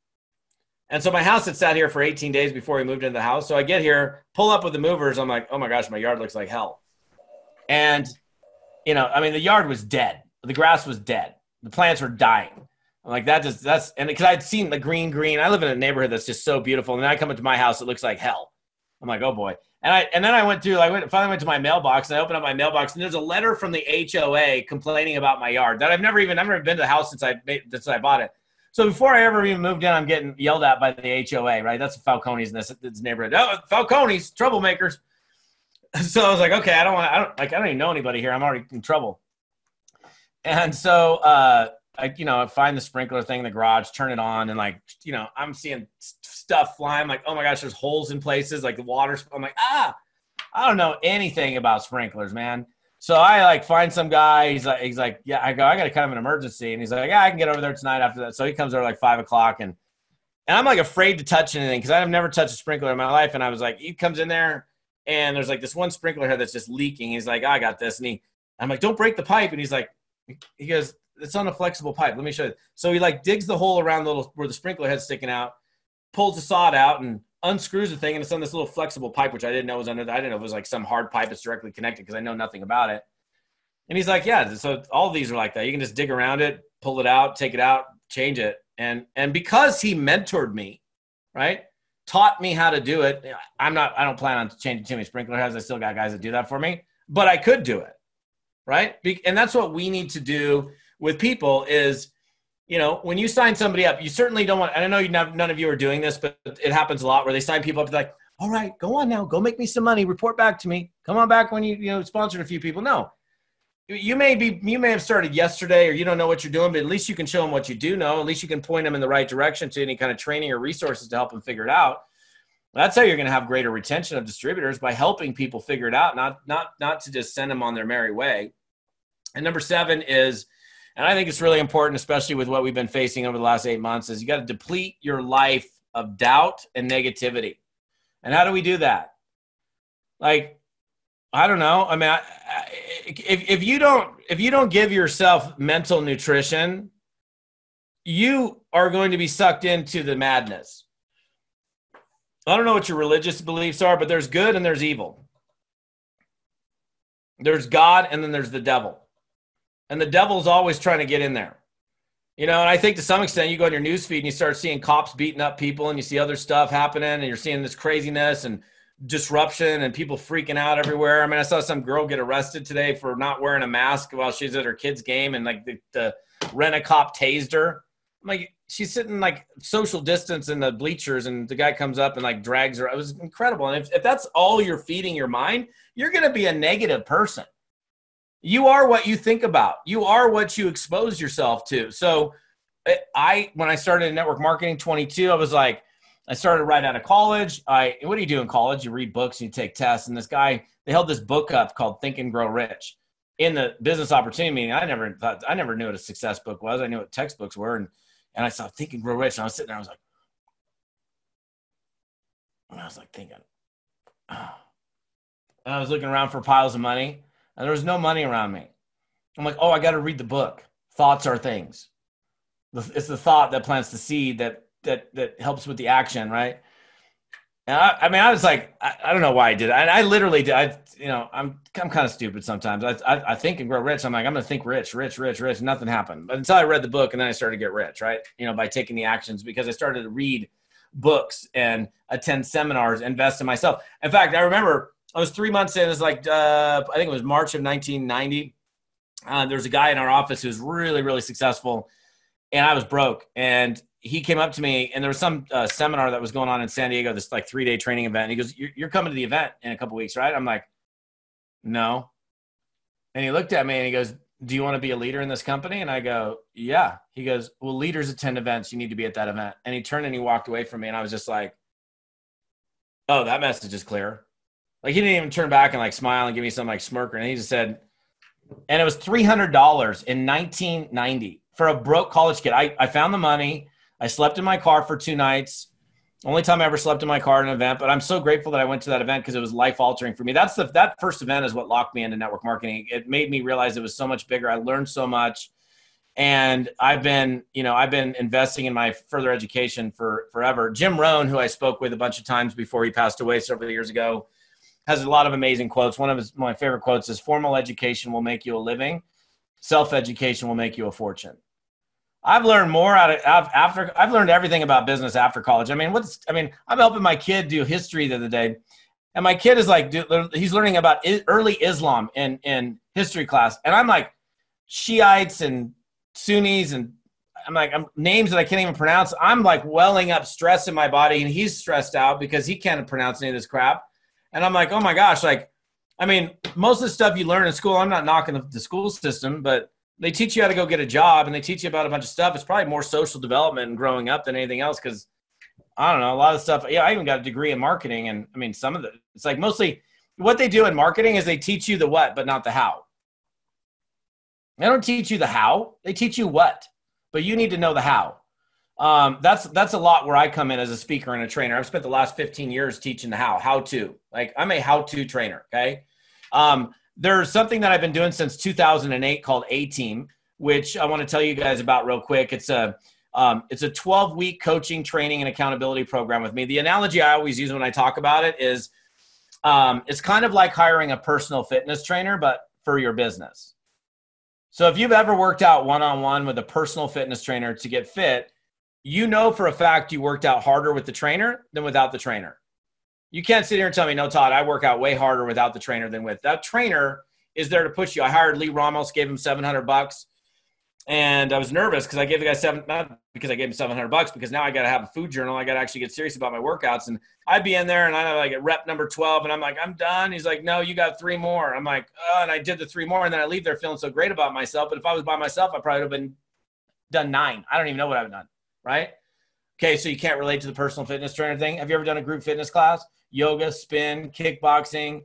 And so my house had sat here for 18 days before we moved into the house. So I get here, pull up with the movers. I'm like, oh my gosh, my yard looks like hell. And, the yard was dead. The grass was dead. The plants were dying. I'm like, and because I'd seen the green. I live in a neighborhood that's just so beautiful. And then I come into my house, it looks like hell. I'm like, oh boy. And then I finally went to my mailbox and I opened up my mailbox and there's a letter from the HOA complaining about my yard that I've never been to the house since I bought it. So before I ever even moved in, I'm getting yelled at by the HOA, right? That's the Falcones in this neighborhood. Oh, Falcones, troublemakers. So I was like, okay, I don't even know anybody here. I'm already in trouble. And so I find the sprinkler thing in the garage, turn it on, and I'm seeing stuff flying. I'm like, oh my gosh, there's holes in places, like the water's. I'm like, I don't know anything about sprinklers, man. So I find some guy. He's like, yeah. I go, I got kind of an emergency, and he's like, yeah, I can get over there tonight after that. So he comes over like 5:00, and I'm like afraid to touch anything because I've never touched a sprinkler in my life. And I was like, he comes in there, and there's like this one sprinkler head that's just leaking. He's like, I got this, and I'm like, don't break the pipe, and he goes, it's on a flexible pipe. Let me show you. So he digs the hole around where the sprinkler head's sticking out, pulls the sod out, and unscrews the thing, and it's on this little flexible pipe, which I didn't know was under. I didn't know it was like some hard pipe that's directly connected because I know nothing about it. And he's like, yeah, so all of these are like that. You can just dig around it, pull it out, take it out, change it. And because he mentored me, right, taught me how to do it. I don't plan on changing too many sprinkler heads. I still got guys that do that for me, but I could do it, right? And that's what we need to do with people is, you know, when you sign somebody up, you certainly don't want, and I know none of you are doing this, but it happens a lot where they sign people up to like, all right, go on now, go make me some money, report back to me. Come on back when you sponsored a few people. No. You may have started yesterday or you don't know what you're doing, but at least you can show them what you do know. At least you can point them in the right direction to any kind of training or resources to help them figure it out. That's how you're going to have greater retention of distributors, by helping people figure it out, not to just send them on their merry way. And number 7 is, and I think it's really important, especially with what we've been facing over the last 8 months, is you got to deplete your life of doubt and negativity. And how do we do that? Like, I don't know. I mean, if you don't give yourself mental nutrition, you are going to be sucked into the madness. I don't know what your religious beliefs are, but there's good and there's evil. There's God and then there's the devil. And the devil's always trying to get in there. You know, and I think to some extent you go on your news feed and you start seeing cops beating up people and you see other stuff happening and you're seeing this craziness and disruption and people freaking out everywhere. I mean, I saw some girl get arrested today for not wearing a mask while she's at her kid's game, and like the rent-a-cop tased her. I'm like, she's sitting like social distance in the bleachers and the guy comes up and like drags her. It was incredible. And if that's all you're feeding your mind, you're going to be a negative person. You are what you think about. You are what you expose yourself to. So when I started in network marketing 22, I was like, I started right out of college. What do you do in college? You read books and you take tests. And this guy, they held this book up called Think and Grow Rich. In the business opportunity meeting, I never knew what a success book was. I knew what textbooks were. And I saw Think and Grow Rich. And I was sitting there, I was like thinking, oh. And I was looking around for piles of money and there was no money around me. I'm like, oh, I got to read the book. Thoughts are things. It's the thought that plants the seed that helps with the action, right? And I was like, I don't know why I did it. I literally did. I'm kind of stupid sometimes. I think and grow rich. I'm like, I'm going to think rich. Nothing happened. But until I read the book and then I started to get rich, right? By taking the actions, because I started to read books and attend seminars, invest in myself. In fact, I remember I was 3 months in. It was like, I think it was March of 1990. There was a guy in our office who was really, really successful. And I was broke. And he came up to me, and there was some seminar that was going on in San Diego, this like 3-day training event. And he goes, you're coming to the event in a couple of weeks, right? I'm like, no. And he looked at me and he goes, do you want to be a leader in this company? And I go, yeah. He goes, well, leaders attend events. You need to be at that event. And he turned and he walked away from me. And I was just like, oh, that message is clear. Like, he didn't even turn back and like smile and give me some like smirker. And he just said, and it was $300 in 1990 for a broke college kid. I found the money. I slept in my car for 2 nights. Only time I ever slept in my car at an event, but I'm so grateful that I went to that event because it was life altering for me. That first event is what locked me into network marketing. It made me realize it was so much bigger. I learned so much, and I've been investing in my further education for forever. Jim Rohn, who I spoke with a bunch of times before he passed away several years ago, has a lot of amazing quotes. One of my favorite quotes is, formal education will make you a living. Self-education will make you a fortune. I've learned more I've learned everything about business after college. I'm helping my kid do history the other day, and my kid is like, he's learning about early Islam in history class. And I'm like, Shiites and Sunnis, and I'm names that I can't even pronounce. I'm like welling up stress in my body, and he's stressed out because he can't pronounce any of this crap. And I'm like, oh my gosh, most of the stuff you learn in school, I'm not knocking the school system, but they teach you how to go get a job, and they teach you about a bunch of stuff. It's probably more social development and growing up than anything else. Cause I don't know, a lot of stuff. Yeah. I even got a degree in marketing. And some of it's like mostly what they do in marketing is they teach you the what, but not the how. They don't teach you the how, they teach you what, but you need to know the how. That's a lot where I come in as a speaker and a trainer. I've spent the last 15 years teaching the how to, like, I'm a how-to trainer. Okay. There's something that I've been doing since 2008 called A-Team, which I want to tell you guys about real quick. It's It's a 12-week coaching, training, and accountability program with me. The analogy I always use when I talk about it is it's kind of like hiring a personal fitness trainer, but for your business. So if you've ever worked out one-on-one with a personal fitness trainer to get fit, you know for a fact you worked out harder with the trainer than without the trainer. You can't sit here and tell me, no, Todd, I work out way harder without the trainer than with. That trainer is there to push you. I hired Lee Ramos, gave him $700. And I was nervous because I gave the guy not because I gave him $700, because now I got to have a food journal. I got to actually get serious about my workouts. And I'd be in there and I'm like at rep number 12 and I'm like, I'm done. He's like, no, you got 3 more. I'm like, oh, and I did the 3 more. And then I leave there feeling so great about myself. But if I was by myself, I probably would have been done 9. I don't even know what I've done. Right. Okay. So you can't relate to the personal fitness trainer thing. Have you ever done a group fitness class? Yoga, spin, kickboxing,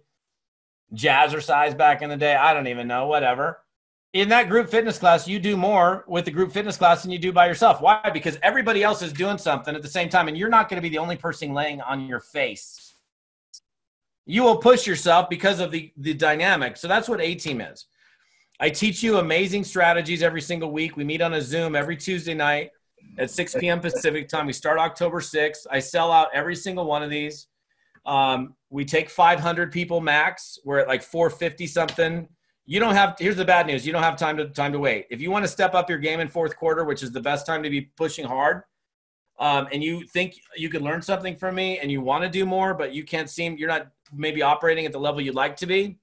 jazzercise back in the day? I don't even know, whatever. In that group fitness class, you do more with the group fitness class than you do by yourself. Why? Because everybody else is doing something at the same time, and you're not going to be the only person laying on your face. You will push yourself because of the dynamic. So that's what A-Team is. I teach you amazing strategies every single week. We meet on a Zoom every Tuesday night at 6 p.m. Pacific time. We start October 6th. I sell out every single one of these. We take 500 people max. We're at like 450 something. You don't have, here's the bad news. You don't have time to wait. If you want to step up your game in fourth quarter, which is the best time to be pushing hard, and you think you can learn something from me and you want to do more, but you can't you're not maybe operating at the level you'd like to be,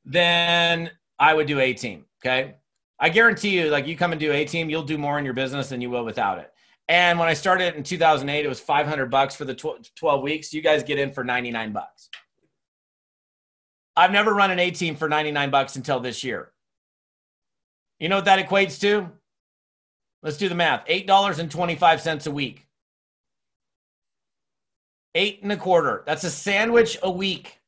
then I would do A-Team. Okay. I guarantee you, like, you come and do A-Team, you'll do more in your business than you will without it. And when I started in 2008, it was $500 for the 12 weeks. You guys get in for $99. I've never run an A-Team for $99 until this year. You know what that equates to? Let's do the math. $8.25 a week. 8 1/4. That's a sandwich a week.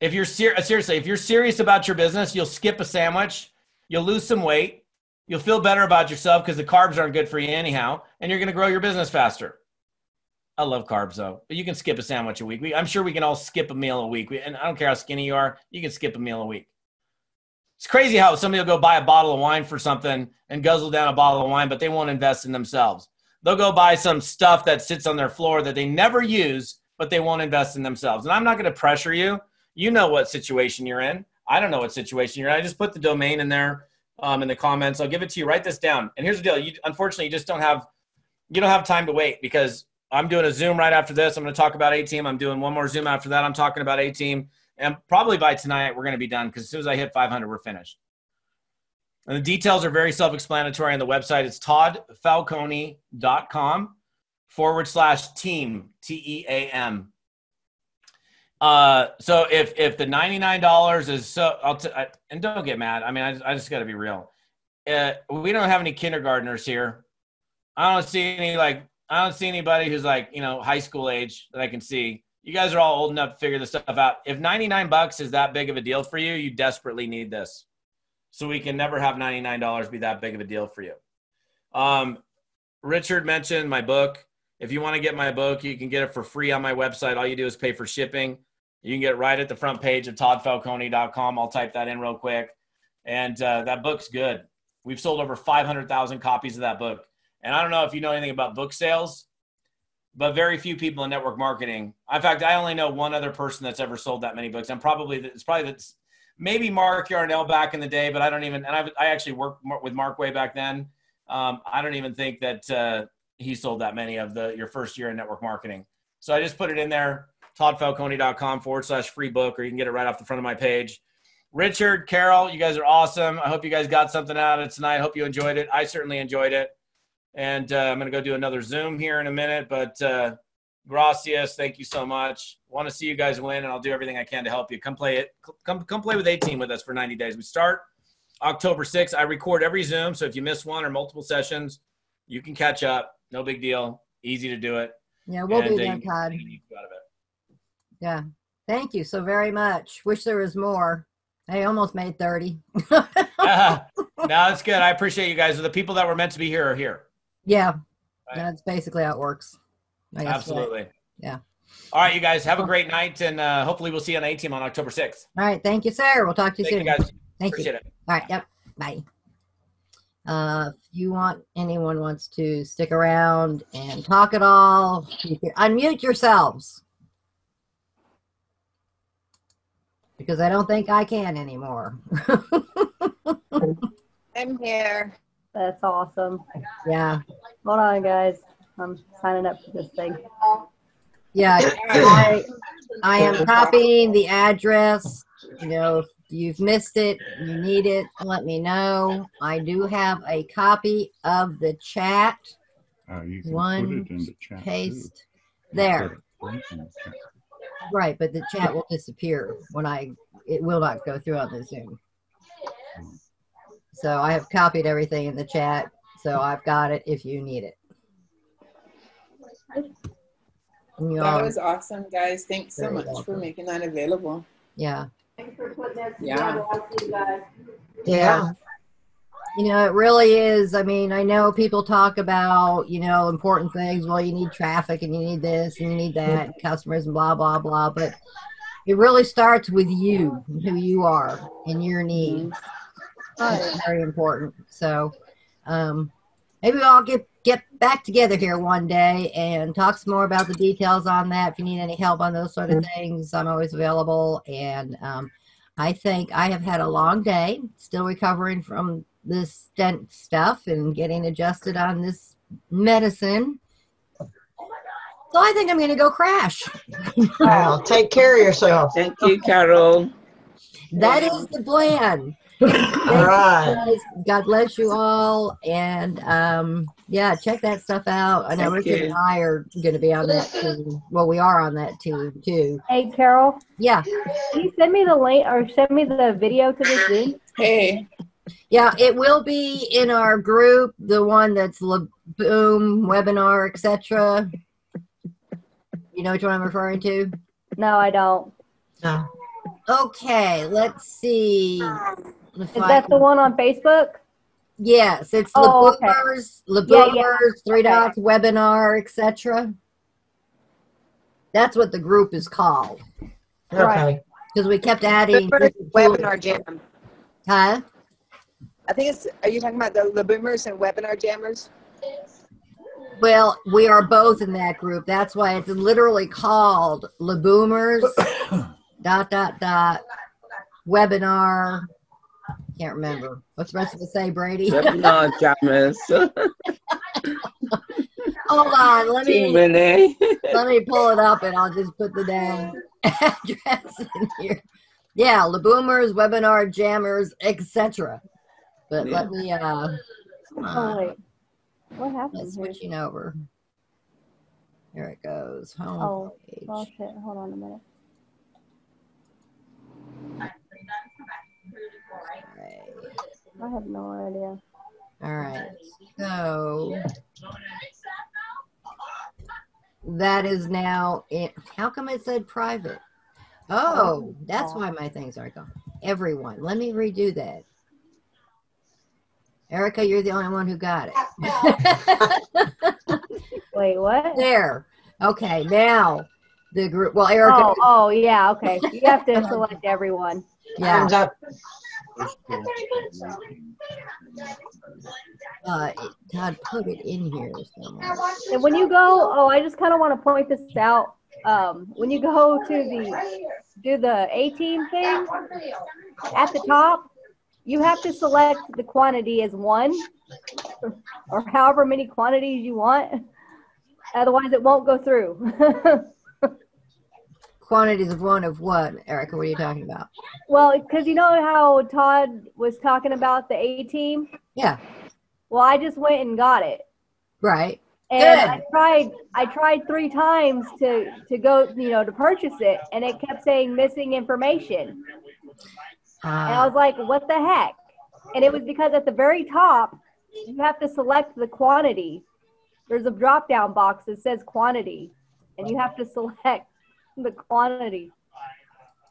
If you're seriously, if you're serious about your business, you'll skip a sandwich. You'll lose some weight. You'll feel better about yourself because the carbs aren't good for you anyhow, and you're going to grow your business faster. I love carbs, though. But you can skip a sandwich a week. I'm sure we can all skip a meal a week. And I don't care how skinny you are. You can skip a meal a week. It's crazy how somebody will go buy a bottle of wine for something and guzzle down a bottle of wine, but they won't invest in themselves. They'll go buy some stuff that sits on their floor that they never use, but they won't invest in themselves. And I'm not going to pressure you. You know what situation you're in. I don't know what situation you're in. I just put the domain in there in the comments. I'll give it to you. Write this down. And here's the deal. Unfortunately, you just don't have time to wait, because I'm doing a Zoom right after this. I'm going to talk about A-Team. I'm doing one more Zoom after that. I'm talking about A-Team. And probably by tonight, we're going to be done, because as soon as I hit 500, we're finished. And the details are very self-explanatory on the website. It's toddfalcone.com/team, T-E-A-M. So if the $99 is so, and don't get mad. I mean, I just got to be real. We don't have any kindergartners here. I don't see anybody who's like, high school age that I can see. You guys are all old enough to figure this stuff out. If $99 is that big of a deal for you, you desperately need this. So we can never have $99 be that big of a deal for you. Richard mentioned my book. If you want to get my book, you can get it for free on my website. All you do is pay for shipping. You can get it right at the front page of toddfalcone.com. I'll type that in real quick. And that book's good. We've sold over 500,000 copies of that book. And I don't know if you know anything about book sales, but very few people in network marketing. In fact, I only know one other person that's ever sold that many books. And it's maybe Mark Yarnell back in the day, but I don't even, and I actually worked with Mark way back then. I don't even think that he sold that many of your first year in network marketing. So I just put it in there, toddfalcone.com/free book, or you can get it right off the front of my page. Richard, Carol, you guys are awesome. I hope you guys got something out of it tonight. I hope you enjoyed it. I certainly enjoyed it. And I'm going to go do another Zoom here in a minute, but gracias, thank you so much. Want to see you guys win, and I'll do everything I can to help you. Come play with A-Team with us for 90 days. We start October 6th. I record every Zoom, so if you miss one or multiple sessions, you can catch up. No big deal. Easy to do it. Yeah, we'll be there, Todd. Yeah. Thank you so very much. Wish there was more. I almost made 30. No, that's good. I appreciate you guys. The people that were meant to be here are here. Yeah. Right. That's basically how it works. Absolutely. Right. Yeah. All right, you guys have a great night, and hopefully we'll see you on A-Team on October 6th. All right. Thank you, sir. We'll talk to you soon. Thank you, guys. Thank Appreciate you. it. All right. Yep. Bye. If anyone wants to stick around and talk at all, you can unmute yourselves. Because I don't think I can anymore. I'm here. That's awesome. Yeah. Hold on, guys. I'm signing up for this thing. Yeah. I am copying the address. You know, if you've missed it, you need it, let me know. I do have a copy of the chat. You can One, put it in the chat. paste Too. there. Put it in the chat. Right, but the chat will disappear when it will not go through on the Zoom. So I have copied everything in the chat, so I've got it if you need it. That was awesome, guys. Thanks so much welcome. for making that available. Yeah. Yeah. Yeah. You know, it really is. I mean, I know people talk about, you know, important things. Well, you need traffic and you need this and you need that, and customers and blah, blah, blah. But it really starts with you, who you are, and your needs. It's very important. So maybe I'll get back together here one day and talk some more about the details on that. If you need any help on those sort of things, I'm always available. And I think I have had a long day, still recovering from this stent stuff and getting adjusted on this medicine. So I think I'm going to go crash. Well, take care of yourself. Thank you, Carol. That is the plan. All right. God bless you all. And yeah, check that stuff out. I know Richard and I are going to be on that team. Well, we are on that team too. Hey, Carol. Yeah. Can you send me the link or send me the video to this Zoom? Hey. Yeah, it will be in our group, the one that's Boom webinar, etc. You know which one I'm referring to? No, I don't. No. Okay, let's see. Is that the one on Facebook? Yes, it's Oh, okay. Boomers, Three Dots webinar, etc. That's what the group is called. Okay. Because we kept adding Webinar Jam. Huh? I think it's, are you talking about the Boomers and Webinar Jammers? Well, we are both in that group. That's why it's literally called Le Boomers webinar. Can't remember. What's the rest of it say, Brady? Webinar Jammers. Hold on. Let me pull it up and I'll just put the damn address in here. Yeah, Le Boomers, webinar jammers, etc. But let me Oh wait. What happened? let's switching over. Here it goes. Home Oh, page. oh shit. Hold on a minute. I have no idea. All right. So that is now it. How come it said private? Oh, that's why my things aren't gone. Everyone, let me redo that. Erica, you're the only one who got it. Wait, what? There. Okay, now the group. Well, Erica. Oh, yeah. Okay. You have to select everyone. Yeah. Thumbs up. Todd put it in here somewhere. And when you go, I just kind of want to point this out. When you go to do the A-team thing at the top, you have to select the quantity as 1 or however many quantities you want. Otherwise, it won't go through. Quantities of 1 of what, Erica? What are you talking about? Well, because you know how Todd was talking about the A-team? Yeah. Well, I just went and got it. Right. And Good. I tried 3 times to go, to purchase it, and it kept saying missing information. And I was like, what the heck? And it was because at the very top, you have to select the quantity. There's a drop-down box that says quantity, and you have to select the quantity.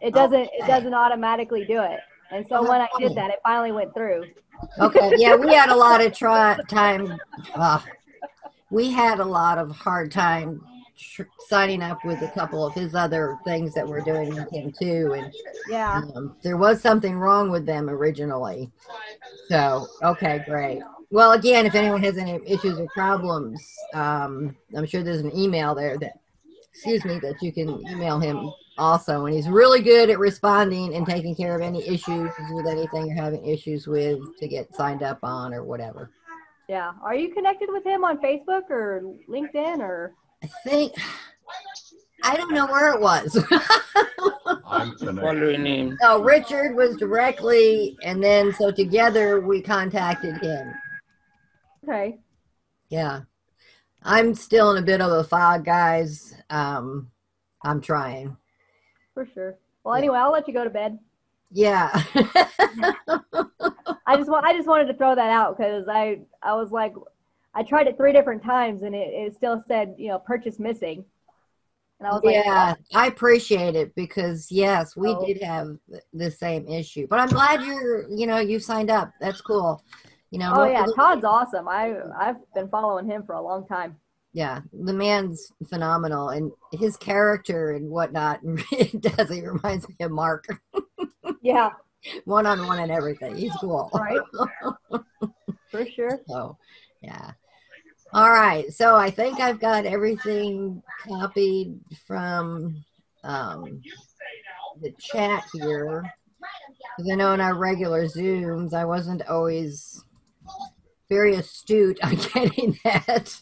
It doesn't automatically do it. And so when I did that, it finally went through. Okay. Yeah, we had a lot of time. We had a lot of hard time signing up with a couple of his other things that we're doing with him too, and yeah, there was something wrong with them originally. So okay, great. Well, again, if anyone has any issues or problems, I'm sure there's an email there that, excuse me, that you can email him also. And he's really good at responding and taking care of any issues with anything you're having issues with to get signed up on or whatever. Yeah. Are you connected with him on Facebook or LinkedIn or? I don't know where it was. I'm following him. No, Richard was directly, and then so together we contacted him. Okay. Yeah. I'm still in a bit of a fog, guys. I'm trying. For sure. Well, anyway, I'll let you go to bed. Yeah. I just wanted to throw that out because I was like, I tried it 3 different times and it still said, purchase missing. And I was yeah, I appreciate it because yes, we did have the same issue. But I'm glad you signed up. That's cool. Oh yeah, Todd's awesome. I've been following him for a long time. Yeah, the man's phenomenal, and his character and whatnot it does. He reminds me of Mark. Yeah. One-on-one and everything. He's cool. Right. For sure. So, yeah. All right. So I think I've got everything copied from the chat here. Because I know in our regular Zooms, I wasn't always very astute on getting that.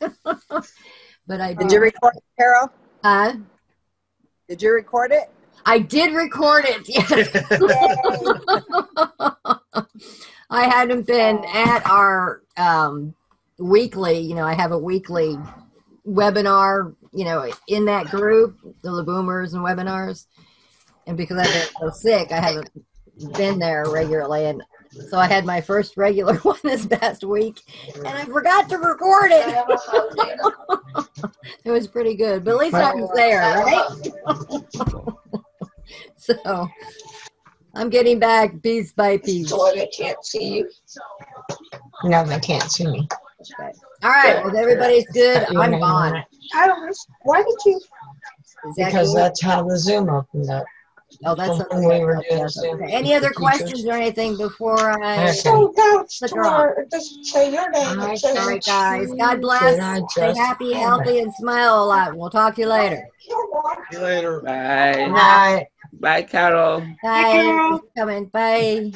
But I did. Did you record it, Carol? Huh? Did you record it? I did record it. Yes. I hadn't been at our weekly, I have a weekly webinar, in that group, the Boomers and webinars. And because I've been so sick, I haven't been there regularly. And so I had my first regular one this past week, and I forgot to record it. It was pretty good, but at least I was there, right? So I'm getting back piece by piece. They can't see you. No, they can't see me. Okay. All right. Well, everybody's good. I'm gone. I don't know. Why did you? Because good? that's how the Zoom opened up. Oh, that's something we were doing. Okay. Any other questions or anything before I? So that's tomorrow. Just say your name. All right, guys. God bless. Stay happy, healthy, and smile a lot. We'll talk to you later. See you later. Bye. Night. Bye, Carol. Bye. Coming. Bye.